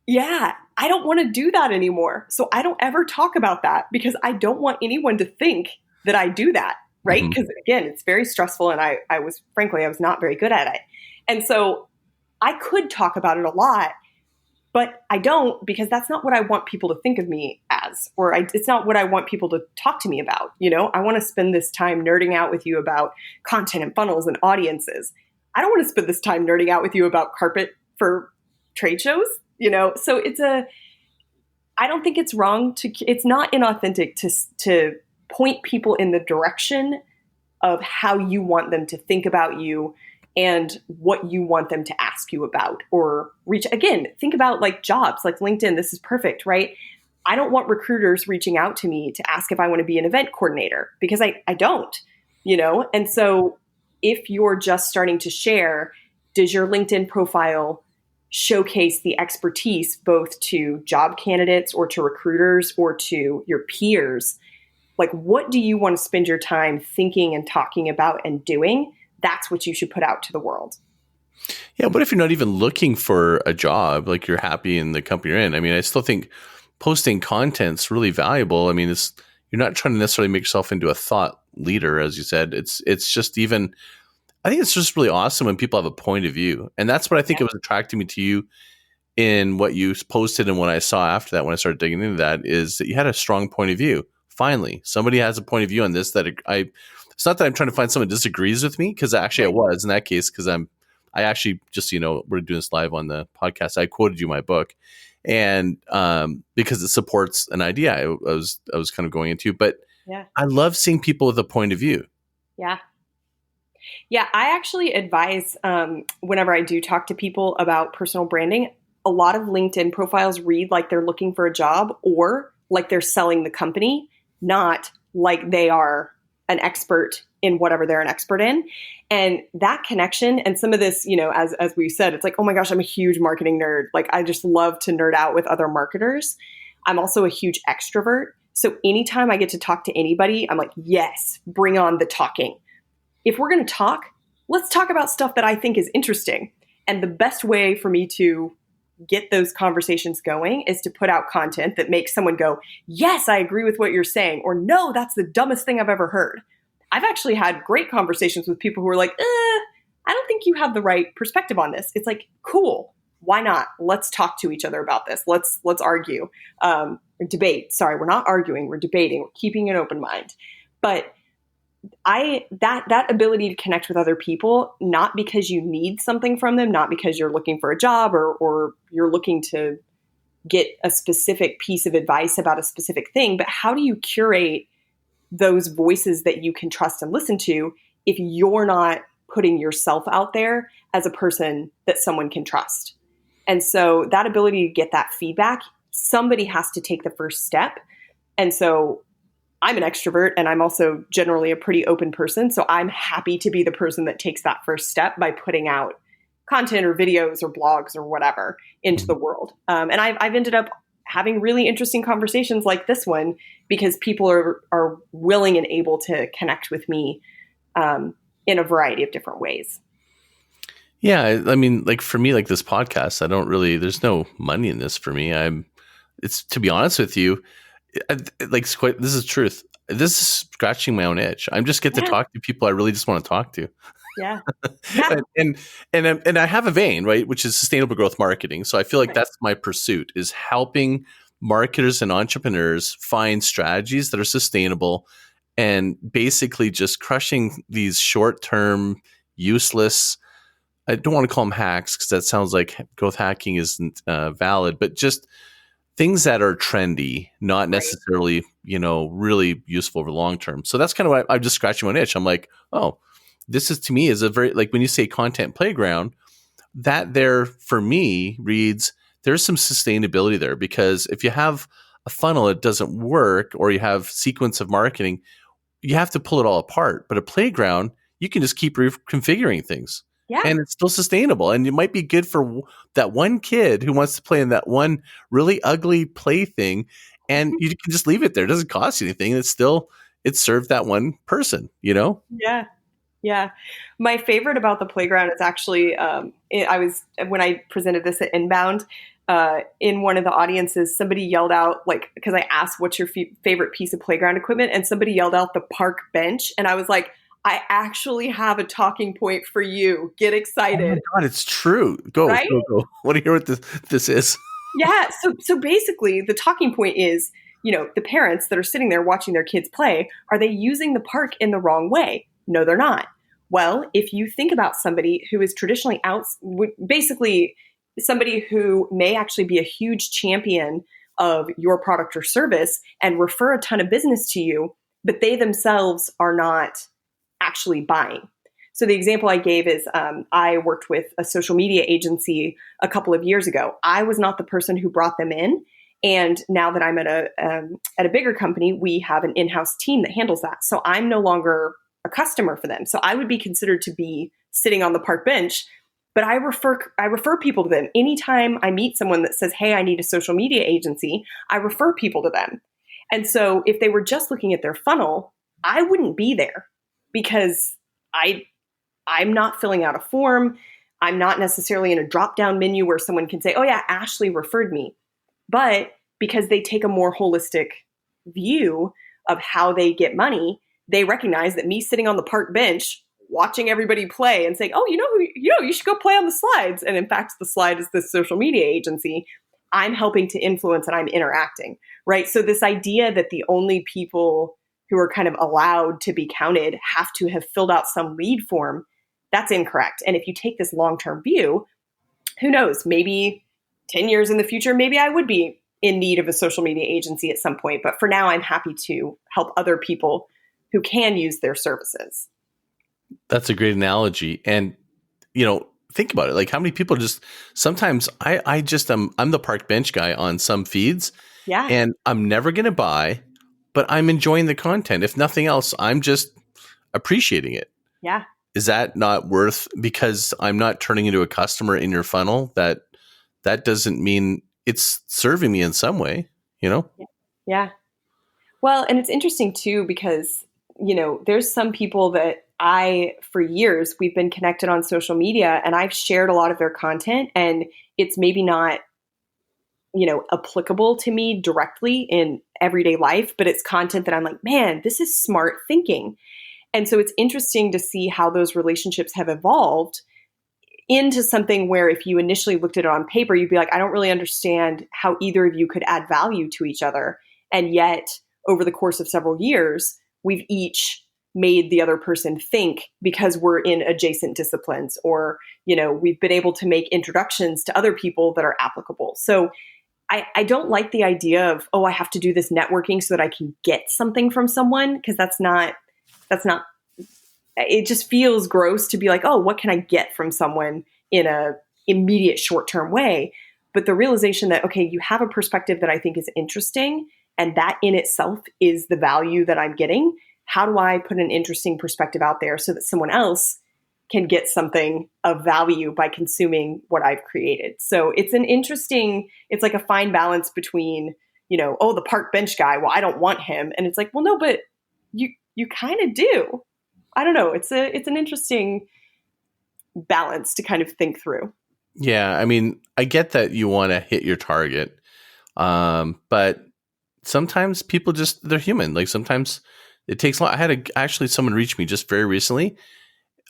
Yeah. I don't want to do that anymore. So I don't ever talk about that because I don't want anyone to think that I do that. Right. Because again, it's very stressful. And I was not very good at it. And so I could talk about it a lot, but I don't, because that's not what I want people to think of me as, or it's not what I want people to talk to me about. I want to spend this time nerding out with you about content and funnels and audiences. I don't want to spend this time nerding out with you about carpet for trade shows, So I don't think it's wrong it's not inauthentic to point people in the direction of how you want them to think about you and what you want them to ask you about, or think about like jobs, like LinkedIn. This is perfect, right? I don't want recruiters reaching out to me to ask if I want to be an event coordinator, because I don't, And so if you're just starting to share, does your LinkedIn profile showcase the expertise both to job candidates or to recruiters or to your peers? Like, what do you want to spend your time thinking and talking about and doing? That's what you should put out to the world. Yeah, but if you're not even looking for a job, like you're happy in the company you're in, I mean, I still think posting content's really valuable. I mean, you're not trying to necessarily make yourself into a thought leader, as you said. It's just even, I think it's just really awesome when people have a point of view. And that's what I think it was attracting me to you in what you posted, and what I saw after that when I started digging into that, is that you had a strong point of view. Finally, somebody has a point of view on this that it's not that I'm trying to find someone who disagrees with me, because actually I was in that case, because I actually just, we're doing this live on the podcast. I quoted you my book, and because it supports an idea I was kind of going into, but I love seeing people with a point of view. Yeah. Yeah. I actually advise whenever I do talk to people about personal branding, a lot of LinkedIn profiles read like they're looking for a job or like they're selling the company, not like they are an expert in whatever they're an expert in. And that connection and some of this, as we said, it's like, oh my gosh, I'm a huge marketing nerd. Like, I just love to nerd out with other marketers. I'm also a huge extrovert. So anytime I get to talk to anybody, I'm like, yes, bring on the talking. if we're going to talk, let's talk about stuff that I think is interesting. And the best way for me to get those conversations going is to put out content that makes someone go, yes, I agree with what you're saying, or no, that's the dumbest thing I've ever heard. I've actually had great conversations with people who are like, I don't think you have the right perspective on this. It's like, cool. Why not? Let's talk to each other about this. Let's argue, debate. Sorry, we're not arguing. We're debating. We're keeping an open mind. But that ability to connect with other people, not because you need something from them, not because you're looking for a job or you're looking to get a specific piece of advice about a specific thing, but how do you curate those voices that you can trust and listen to if you're not putting yourself out there as a person that someone can trust? And so that ability to get that feedback, somebody has to take the first step. And so I'm an extrovert and I'm also generally a pretty open person. So I'm happy to be the person that takes that first step by putting out content or videos or blogs or whatever into the world. And I've ended up having really interesting conversations like this one because people are willing and able to connect with me in a variety of different ways. Yeah. I mean, like for me, like this podcast, there's no money in this for me. It's to be honest with you, this is truth. This is scratching my own itch. I just get to talk to people I really just want to talk to. Yeah. and I have a vein, right, which is sustainable growth marketing. So I feel like that's my pursuit, is helping marketers and entrepreneurs find strategies that are sustainable and basically just crushing these short-term, useless, I don't want to call them hacks because that sounds like growth hacking isn't valid, but just things that are trendy, not necessarily, really useful for long term. So that's kind of what I'm just scratching my itch. I'm like, oh, this is to me is a very, like when you say content playground, that there for me reads, there's some sustainability there, because if you have a funnel, it doesn't work, or you have sequence of marketing, you have to pull it all apart. But a playground, you can just keep reconfiguring things. Yeah. And it's still sustainable. And it might be good for that one kid who wants to play in that one really ugly play thing. And you can just leave it there. It doesn't cost you anything. It served that one person, Yeah. Yeah. My favorite about the playground is actually, when I presented this at Inbound, in one of the audiences, somebody yelled out, like, because I asked, what's your favorite piece of playground equipment? And somebody yelled out the park bench. And I was like, I actually have a talking point for you. Get excited. Oh my God, it's true. Go. I want to hear what this is. Yeah. So basically the talking point is, the parents that are sitting there watching their kids play, are they using the park in the wrong way? No, they're not. Well, if you think about somebody who is traditionally basically somebody who may actually be a huge champion of your product or service and refer a ton of business to you, but they themselves are not actually buying. So the example I gave is I worked with a social media agency a couple of years ago. I was not the person who brought them in. And now that I'm at a bigger company, we have an in-house team that handles that. So I'm no longer a customer for them. So I would be considered to be sitting on the park bench, but I refer people to them. Anytime I meet someone that says, hey, I need a social media agency, I refer people to them. And so if they were just looking at their funnel, I wouldn't be there, because I'm not filling out a form. I'm not necessarily in a drop-down menu where someone can say, oh yeah, Ashely referred me. But because they take a more holistic view of how they get money, they recognize that me sitting on the park bench, watching everybody play and saying, oh, you should go play on the slides. And in fact, the slide is this social media agency. I'm helping to influence and I'm interacting, right? So this idea that the only people who are kind of allowed to be counted have to have filled out some lead form, that's incorrect. And if you take this long-term view, who knows, maybe 10 years in the future, maybe I would be in need of a social media agency at some point. But for now, I'm happy to help other people who can use their services. That's a great analogy. And, think about it. Like, how many people sometimes I'm the park bench guy on some feeds. Yeah. And I'm never going to buy, but I'm enjoying the content. If nothing else, I'm just appreciating it. Yeah. Is that not worth, because I'm not turning into a customer in your funnel, that doesn't mean it's serving me in some way, Yeah. Well, and it's interesting too, because, there's some people that for years, we've been connected on social media and I've shared a lot of their content, and it's maybe not, applicable to me directly in everyday life, but it's content that I'm like, man, this is smart thinking. And so it's interesting to see how those relationships have evolved into something where if you initially looked at it on paper, you'd be like, I don't really understand how either of you could add value to each other. And yet over the course of several years, we've each made the other person think because we're in adjacent disciplines, or, we've been able to make introductions to other people that are applicable. So I don't like the idea of, I have to do this networking so that I can get something from someone, because that's not, it just feels gross to be like, what can I get from someone in a immediate short-term way? But the realization that, okay, you have a perspective that I think is interesting, and that in itself is the value that I'm getting. How do I put an interesting perspective out there so that someone else can get something of value by consuming what I've created? So it's it's like a fine balance between, the park bench guy, well, I don't want him. And it's like, well, no, but you kind of do. I don't know. It's an interesting balance to kind of think through. Yeah. I mean, I get that you want to hit your target. But sometimes people they're human. Like sometimes it takes a lot. I had actually someone reach me just very recently.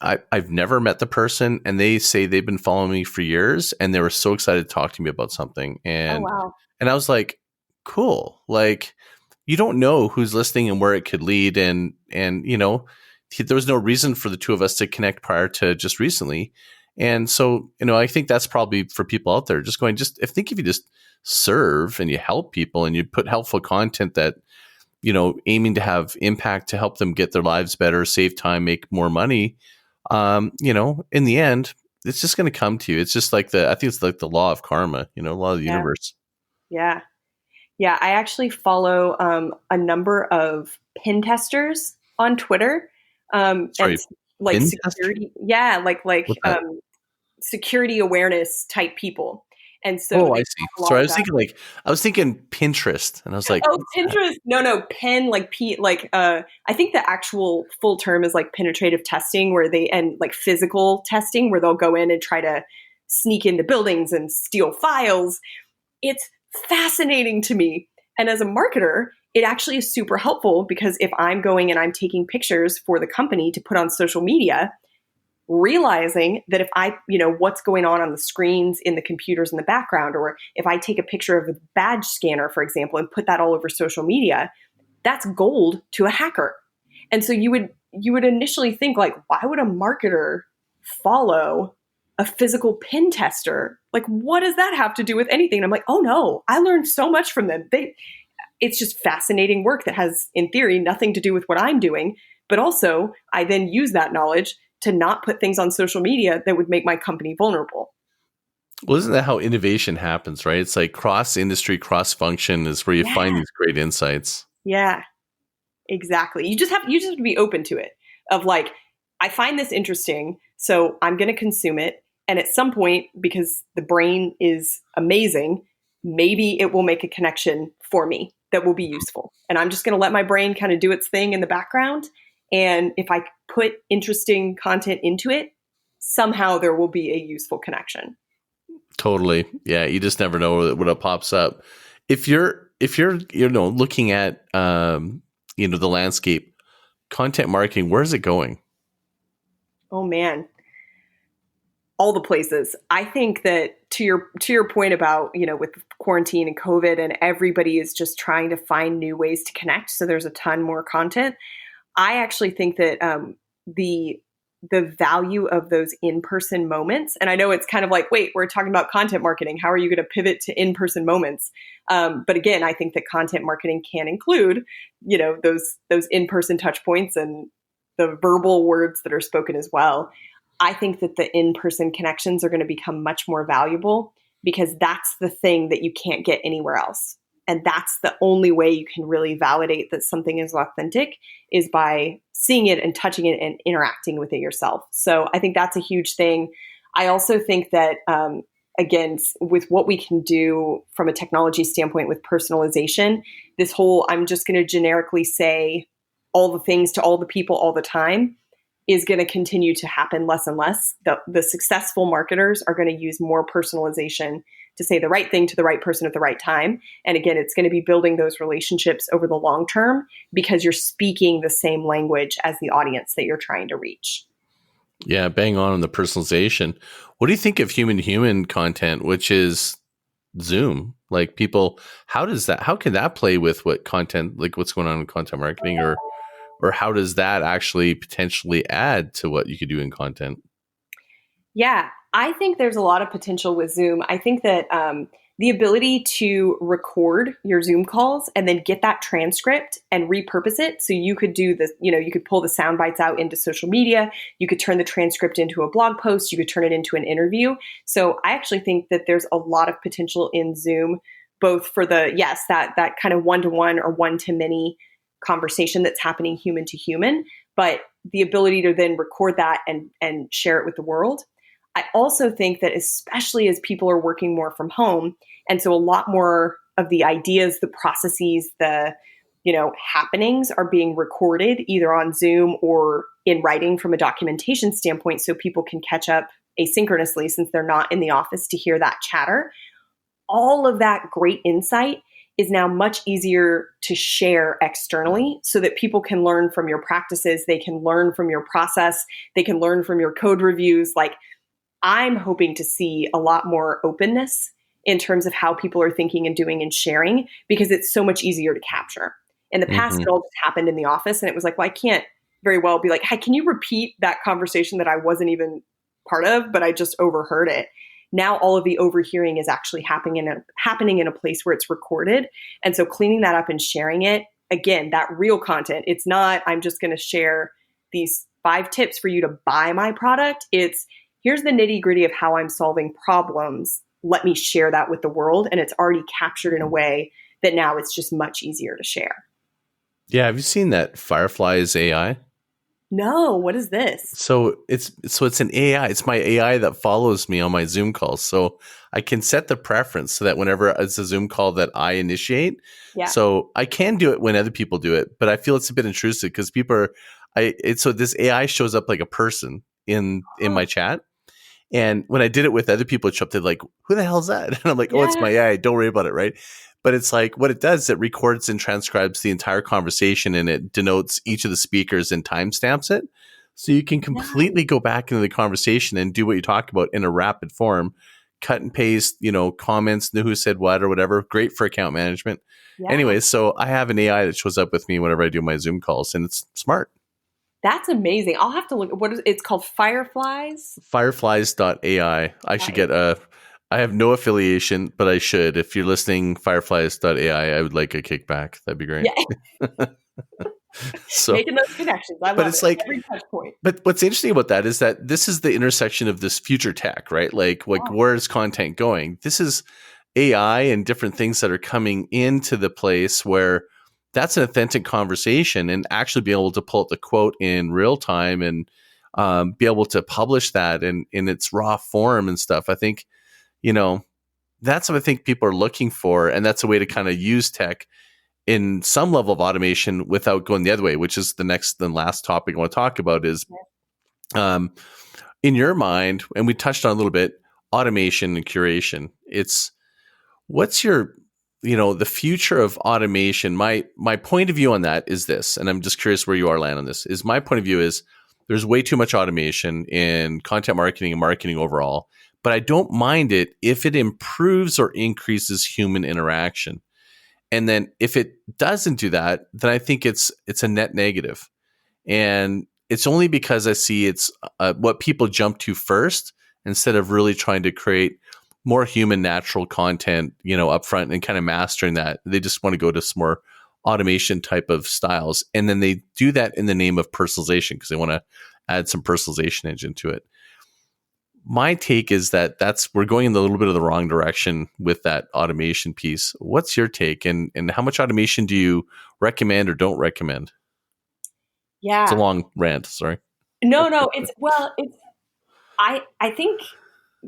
I've never met the person, and they say they've been following me for years, and they were so excited to talk to me about something. And, wow. And I was like, cool. Like, you don't know who's listening and where it could lead. And, there was no reason for the two of us to connect prior to just recently. And so, I think that's probably for people out there I think if you just serve and you help people and you put helpful content that, aiming to have impact to help them get their lives better, save time, make more money, in the end, it's just going to come to you. It's just like I think it's like the law of karma, law of the universe. Yeah. Yeah. I actually follow a number of pen testers on Twitter. Sorry, and like pen security. Tester? Yeah. Security awareness type people. And so, I see. Sorry, I was thinking Pinterest, and I was like, Pinterest. No, pen, I think the actual full term is like penetrative testing, and physical testing, where they'll go in and try to sneak into buildings and steal files. It's fascinating to me. And as a marketer, it actually is super helpful, because if I'm going and I'm taking pictures for the company to put on social media, realizing that if I, what's going on the screens in the computers in the background, or if I take a picture of a badge scanner, for example, and put that all over social media, that's gold to a hacker. And so you would initially think, like, why would a marketer follow a physical pen tester? Like, what does that have to do with anything? And I'm like, oh no, I learned so much from them. It's just fascinating work that has, in theory, nothing to do with what I'm doing. But also, I then use that knowledge to not put things on social media that would make my company vulnerable. Well, isn't that how innovation happens, right? It's like cross-industry, cross-function is where you find these great insights. Yeah, exactly. You just have to be open to it, of like, I find this interesting, so I'm going to consume it. And at some point, because the brain is amazing, maybe it will make a connection for me that will be useful. And I'm just going to let my brain kind of do its thing in the background. And if I put interesting content into it, somehow there will be a useful connection. Totally. Yeah. You just never know when it pops up. If you're looking at, the landscape, content marketing, where's it going? Oh man. All the places. I think that to your point about, with quarantine and COVID, and everybody is just trying to find new ways to connect. So there's a ton more content. I actually think that the value of those in-person moments, and I know it's kind of like, wait, we're talking about content marketing. How are you going to pivot to in-person moments? But again, I think that content marketing can include, those in-person touch points and the verbal words that are spoken as well. I think that the in-person connections are going to become much more valuable, because that's the thing that you can't get anywhere else. And that's the only way you can really validate that something is authentic, is by seeing it and touching it and interacting with it yourself. So I think that's a huge thing. I also think that, again, with what we can do from a technology standpoint with personalization, this whole, I'm just going to generically say all the things to all the people all the time, is going to continue to happen less and less. The successful marketers are going to use more personalization to say the right thing to the right person at the right time. And again, it's going to be building those relationships over the long term because you're speaking the same language as the audience that you're trying to reach. Yeah, bang on the personalization. What do you think of human-to-human content, which is Zoom? Like people, how can that play with what content, like what's going on in content marketing, or how does that actually potentially add to what you could do in content? Yeah, I think there's a lot of potential with Zoom. I think that the ability to record your Zoom calls and then get that transcript and repurpose it. So you could do this, you could pull the sound bites out into social media. You could turn the transcript into a blog post. You could turn it into an interview. So I actually think that there's a lot of potential in Zoom, both for that kind of one-to-one or one-to-many conversation that's happening human to human, but the ability to then record that and share it with the world. I also think that especially as people are working more from home, and so a lot more of the ideas, the processes, the happenings are being recorded either on Zoom or in writing from a documentation standpoint so people can catch up asynchronously since they're not in the office to hear that chatter. All of that great insight is now much easier to share externally so that people can learn from your practices, they can learn from your process, they can learn from your code reviews. Like, I'm hoping to see a lot more openness in terms of how people are thinking and doing and sharing because it's so much easier to capture. In the past, it all just happened in the office and it was like, well, I can't very well be like, hey, can you repeat that conversation that I wasn't even part of, but I just overheard it? Now all of the overhearing is actually happening in a place where it's recorded. And so cleaning that up and sharing it, again, that real content, it's not, I'm just going to share these 5 tips for you to buy my product. It's, here's the nitty gritty of how I'm solving problems. Let me share that with the world. And it's already captured in a way that now it's just much easier to share. Yeah. Have you seen that Firefly's AI? No, what is this? So it's an AI. It's my AI that follows me on my Zoom calls. So I can set the preference so that whenever it's a Zoom call that I initiate. Yeah. So I can do it when other people do it, but I feel it's a bit intrusive because so this AI shows up like a person in my chat. And when I did it with other people, it showed up, they're like, who the hell is that? And I'm like, oh, it's my AI. Don't worry about it, right? But it's like, what it does, it records and transcribes the entire conversation and it denotes each of the speakers and timestamps it. So you can completely go back into the conversation and do what you talk about in a rapid form, cut and paste, comments, who said what or whatever. Great for account management. Yeah. Anyway, so I have an AI that shows up with me whenever I do my Zoom calls and it's smart. That's amazing. I'll have to look. It's called Fireflies? Fireflies.ai. I should get I have no affiliation, but I should. If you're listening, Fireflies.ai, I would like a kickback. That'd be great. Yeah. So, making those connections. I love it. Like every touch point. But what's interesting about that is that this is the intersection of this future tech, right? Like where is content going? This is AI and different things that are coming into the place where that's an authentic conversation and actually be able to pull up the quote in real time and be able to publish that in its raw form and stuff. I think, that's what I think people are looking for. And that's a way to kind of use tech in some level of automation without going the other way, which is the last topic I want to talk about is in your mind, and we touched on a little bit, automation and curation. What's your the future of automation, my point of view on that is this, and I'm just curious where you are land on this, is my point of view is there's way too much automation in content marketing and marketing overall, but I don't mind it if it improves or increases human interaction. And then if it doesn't do that, then I think it's a net negative. And it's only because I see it's what people jump to first instead of really trying to create more human, natural content, up front and kind of mastering that. They just want to go to some more automation type of styles. And then they do that in the name of personalization because they want to add some personalization engine to it. My take is that we're going in a little bit of the wrong direction with that automation piece. What's your take and how much automation do you recommend or don't recommend? Yeah. It's a long rant. Sorry. No, I think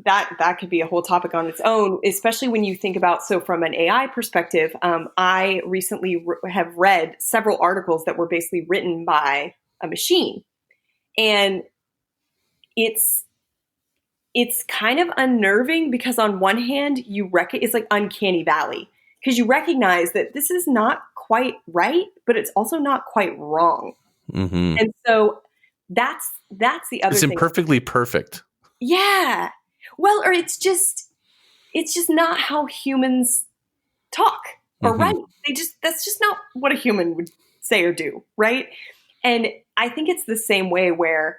that could be a whole topic on its own, especially when you think about, so from an AI perspective, I recently have read several articles that were basically written by a machine. And it's kind of unnerving because on one hand, it's like uncanny valley, because you recognize that this is not quite right, but it's also not quite wrong. Mm-hmm. And so that's the other it's thing. It's imperfectly perfect. Yeah. Well, or it's just not how humans talk or write. That's just not what a human would say or do, right? And I think it's the same way where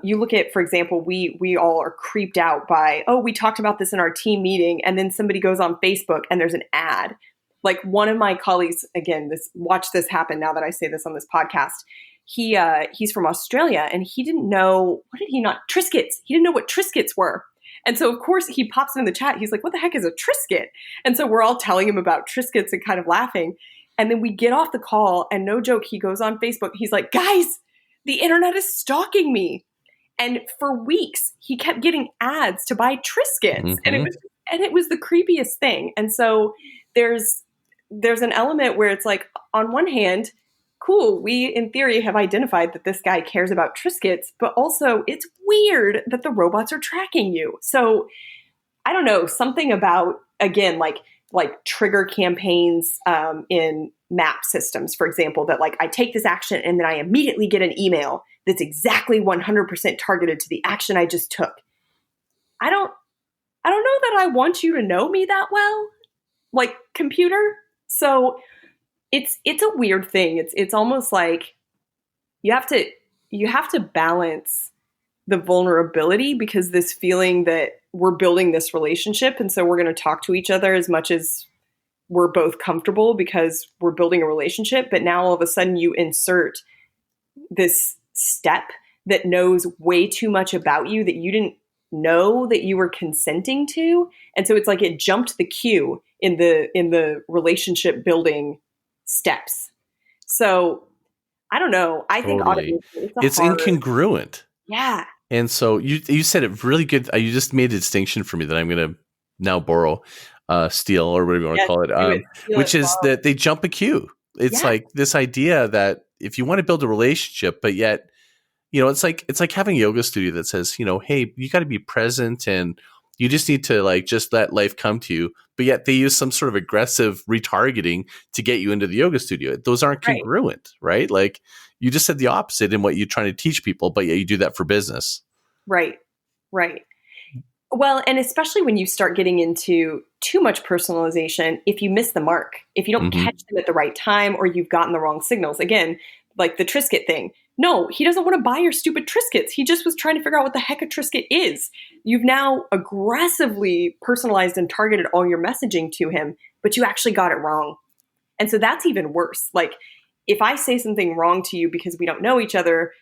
you look at, for example, we all are creeped out by, oh, we talked about this in our team meeting, and then somebody goes on Facebook and there's an ad. Like one of my colleagues, again, watch this happen now that I say this on this podcast. He's from Australia, and he didn't know, Triscuits. He didn't know what Triscuits were. And so, of course, he pops in the chat. He's like, what the heck is a Triscuit? And so we're all telling him about Triscuits and kind of laughing. And then we get off the call, and no joke, he goes on Facebook. He's like, guys, the internet is stalking me. And for weeks, he kept getting ads to buy Triscuits. And it was the creepiest thing. And so there's an element where it's like, on one hand, cool, we in theory have identified that this guy cares about Triscuits, but also it's weird that the robots are tracking you. So I don't know, something about, again, like trigger campaigns in map systems, for example, that like I take this action and then I immediately get an email that's exactly 100% targeted to the action I just took. I don't know that I want you to know me that well, like computer. So it's a weird thing. It's almost like you have to balance the vulnerability, because this feeling that we're building this relationship, and so we're going to talk to each other as much as we're both comfortable because we're building a relationship. But now all of a sudden you insert this step that knows way too much about you that you didn't know that you were consenting to. And so it's like it jumped the queue in the relationship building steps. So I don't know. I think totally. It's incongruent. Yeah. And so you said it really good. You just made a distinction for me that I'm going to now steal, or whatever you want to call it, which is that they jump a queue. It's like this idea that if you want to build a relationship, but yet, it's like having a yoga studio that says, hey, you got to be present and you just need to like just let life come to you. But yet they use some sort of aggressive retargeting to get you into the yoga studio. Those aren't congruent, right? Like you just said the opposite in what you're trying to teach people, but yeah, you do that for business. Right. Well, and especially when you start getting into too much personalization, if you miss the mark, if you don't catch them at the right time, or you've gotten the wrong signals, again, like the Triscuit thing. No, he doesn't want to buy your stupid Triscuits. He just was trying to figure out what the heck a Triscuit is. You've now aggressively personalized and targeted all your messaging to him, but you actually got it wrong. And so that's even worse. Like if I say something wrong to you because we don't know each other,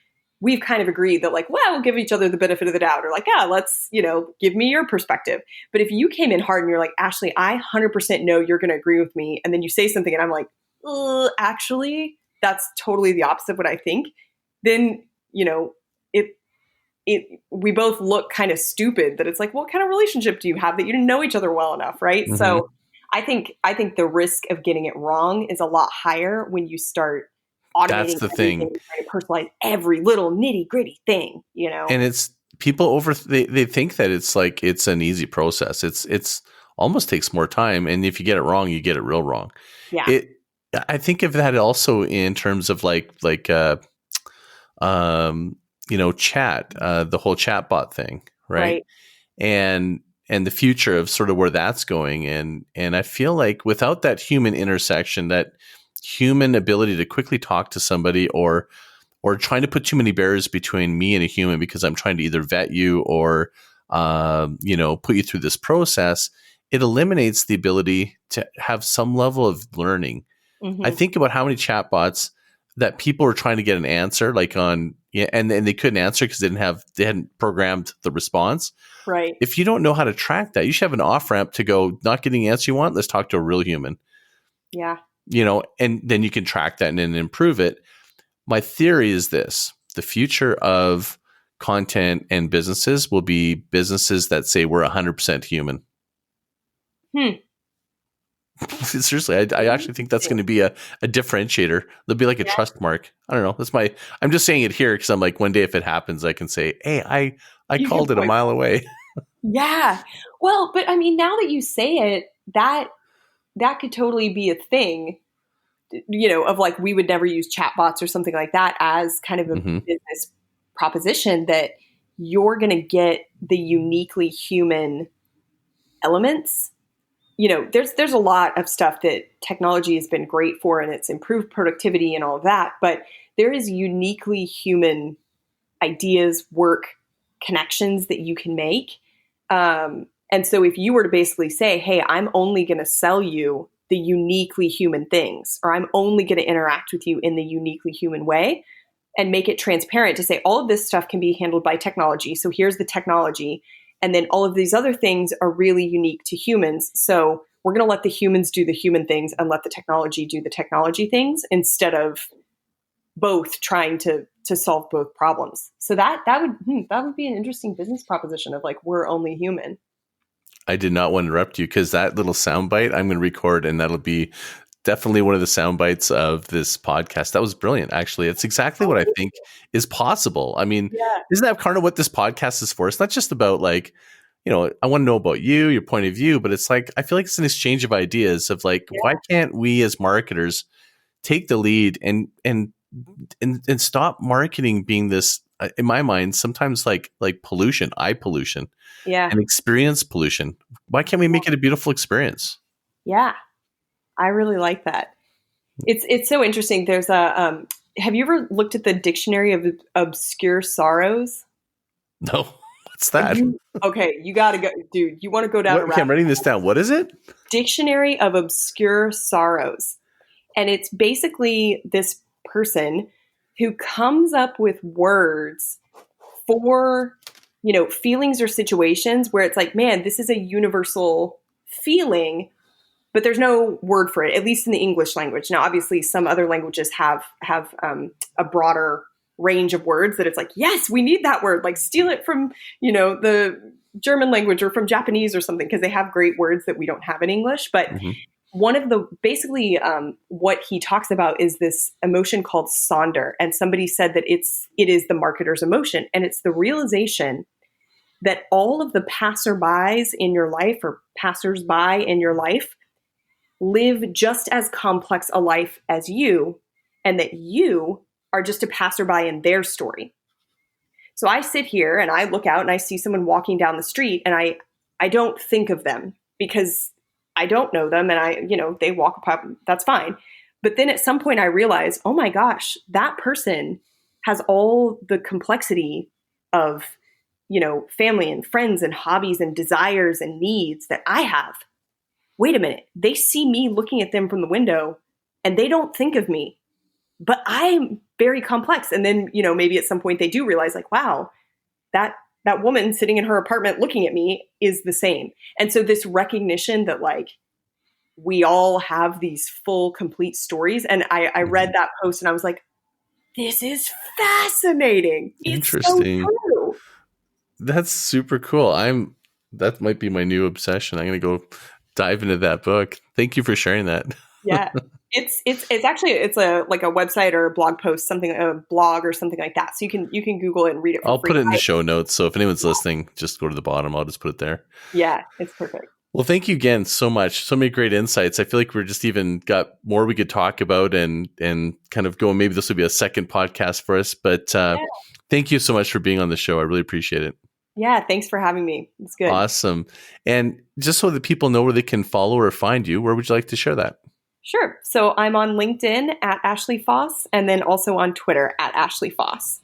we've kind of agreed that like, well, we'll give each other the benefit of the doubt, or like, let's, give me your perspective. But if you came in hard and you're like, Ashely, I 100% know you're going to agree with me. And then you say something and I'm like, actually, that's totally the opposite of what I think. Then, we both look kind of stupid that it's like, what kind of relationship do you have that you didn't know each other well enough? Right. Mm-hmm. So I think the risk of getting it wrong is a lot higher when you start automating. That's the thing. Trying to personalize every little nitty gritty thing, And it's people they think that it's like, it's an easy process. It's almost takes more time. And if you get it wrong, you get it real wrong. Yeah. I think of that also in terms of chat, the whole chatbot thing, right? And the future of sort of where that's going. And I feel like without that human intersection, that human ability to quickly talk to somebody, or trying to put too many barriers between me and a human because I'm trying to either vet you or, put you through this process, it eliminates the ability to have some level of learning. Mm-hmm. I think about how many chatbots that people were trying to get an answer and they couldn't answer because they hadn't programmed the response. Right. If you don't know how to track that, you should have an off ramp to go, not getting the answer you want, let's talk to a real human. Yeah. And then you can track that and then improve it. My theory is this: the future of content and businesses will be businesses that say we're 100% human. Seriously, I actually think that's going to be a differentiator. There'll be like a trust mark. I don't know. I'm just saying it here because I'm like, one day if it happens, I can say, hey, I called it a mile away. Yeah. Well, but I mean, now that you say it, that could totally be a thing, of like, we would never use chatbots or something like that as kind of a business proposition, that you're going to get the uniquely human elements. There's a lot of stuff that technology has been great for, and it's improved productivity and all of that, but there is uniquely human ideas, work, connections that you can make. And so if you were to basically say, hey, I'm only going to sell you the uniquely human things, or I'm only going to interact with you in the uniquely human way, and make it transparent to say all of this stuff can be handled by technology. So here's the technology. And then all of these other things are really unique to humans. So we're going to let the humans do the human things and let the technology do the technology things, instead of both trying to solve both problems. So that would be an interesting business proposition of like, we're only human. I did not want to interrupt you because that little soundbite I'm going to record, and that'll be definitely one of the sound bites of this podcast. That was brilliant. Actually, it's exactly what I think is possible. I mean, isn't that kind of what this podcast is for? It's not just about like, I want to know about you, your point of view, but it's like, I feel like it's an exchange of ideas of like, why can't we as marketers take the lead and stop marketing being this, in my mind, sometimes like pollution, eye pollution, and experience pollution. Why can't we make it a beautiful experience? Yeah. I really like that. It's so interesting. There's a, have you ever looked at the Dictionary of Obscure Sorrows? No. What's that? Okay. You got to go, dude. You want to go down a rabbit hole. I'm writing this down. What is it? Dictionary of Obscure Sorrows. And it's basically this person who comes up with words for, feelings or situations where it's like, man, this is a universal feeling, but there's no word for it, at least in the English language. Now, obviously, some other languages have a broader range of words that it's like, yes, we need that word. Like, steal it from, the German language or from Japanese or something, because they have great words that we don't have in English. But one of the, basically, what he talks about is this emotion called sonder. And somebody said that it is the marketer's emotion. And it's the realization that all of the passerbys in your life, or passersby in your life, live just as complex a life as you, and that you are just a passerby in their story. So I sit here and I look out and I see someone walking down the street, and I don't think of them because I don't know them, and they walk up, that's fine. But then at some point I realize, oh my gosh, that person has all the complexity of, family and friends and hobbies and desires and needs that I have. Wait a minute, they see me looking at them from the window and they don't think of me, but I'm very complex. And then, maybe at some point they do realize like, wow, that woman sitting in her apartment looking at me is the same. And so this recognition that like, we all have these full, complete stories. And I read that post and I was like, this is fascinating. Interesting. It's so true. That's super cool. That might be my new obsession. I'm going to go dive into that book. Thank you for sharing that. Yeah. It's actually, it's a website or a blog post, a blog or something like that. So you can Google it and read it. I'll put it in the show notes. So if anyone's listening, just go to the bottom. I'll just put it there. Yeah, it's perfect. Well, thank you again so much. So many great insights. I feel like we're just even got more we could talk about and kind of go. Maybe this will be a second podcast for us, but thank you so much for being on the show. I really appreciate it. Yeah. Thanks for having me. It's good. Awesome. And just so that people know where they can follow or find you, where would you like to share that? Sure. So I'm on LinkedIn at Ashely Faus, and then also on Twitter at Ashely Faus.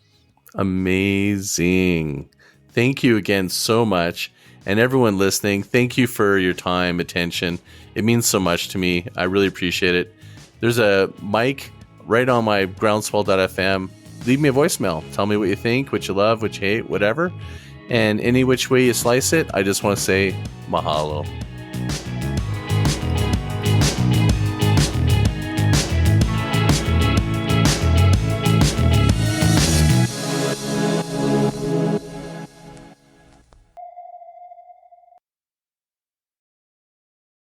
Amazing. Thank you again so much. And everyone listening, thank you for your time, attention. It means so much to me. I really appreciate it. There's a mic right on my groundswell.fm. Leave me a voicemail. Tell me what you think, what you love, what you hate, whatever. And any which way you slice it, I just want to say mahalo.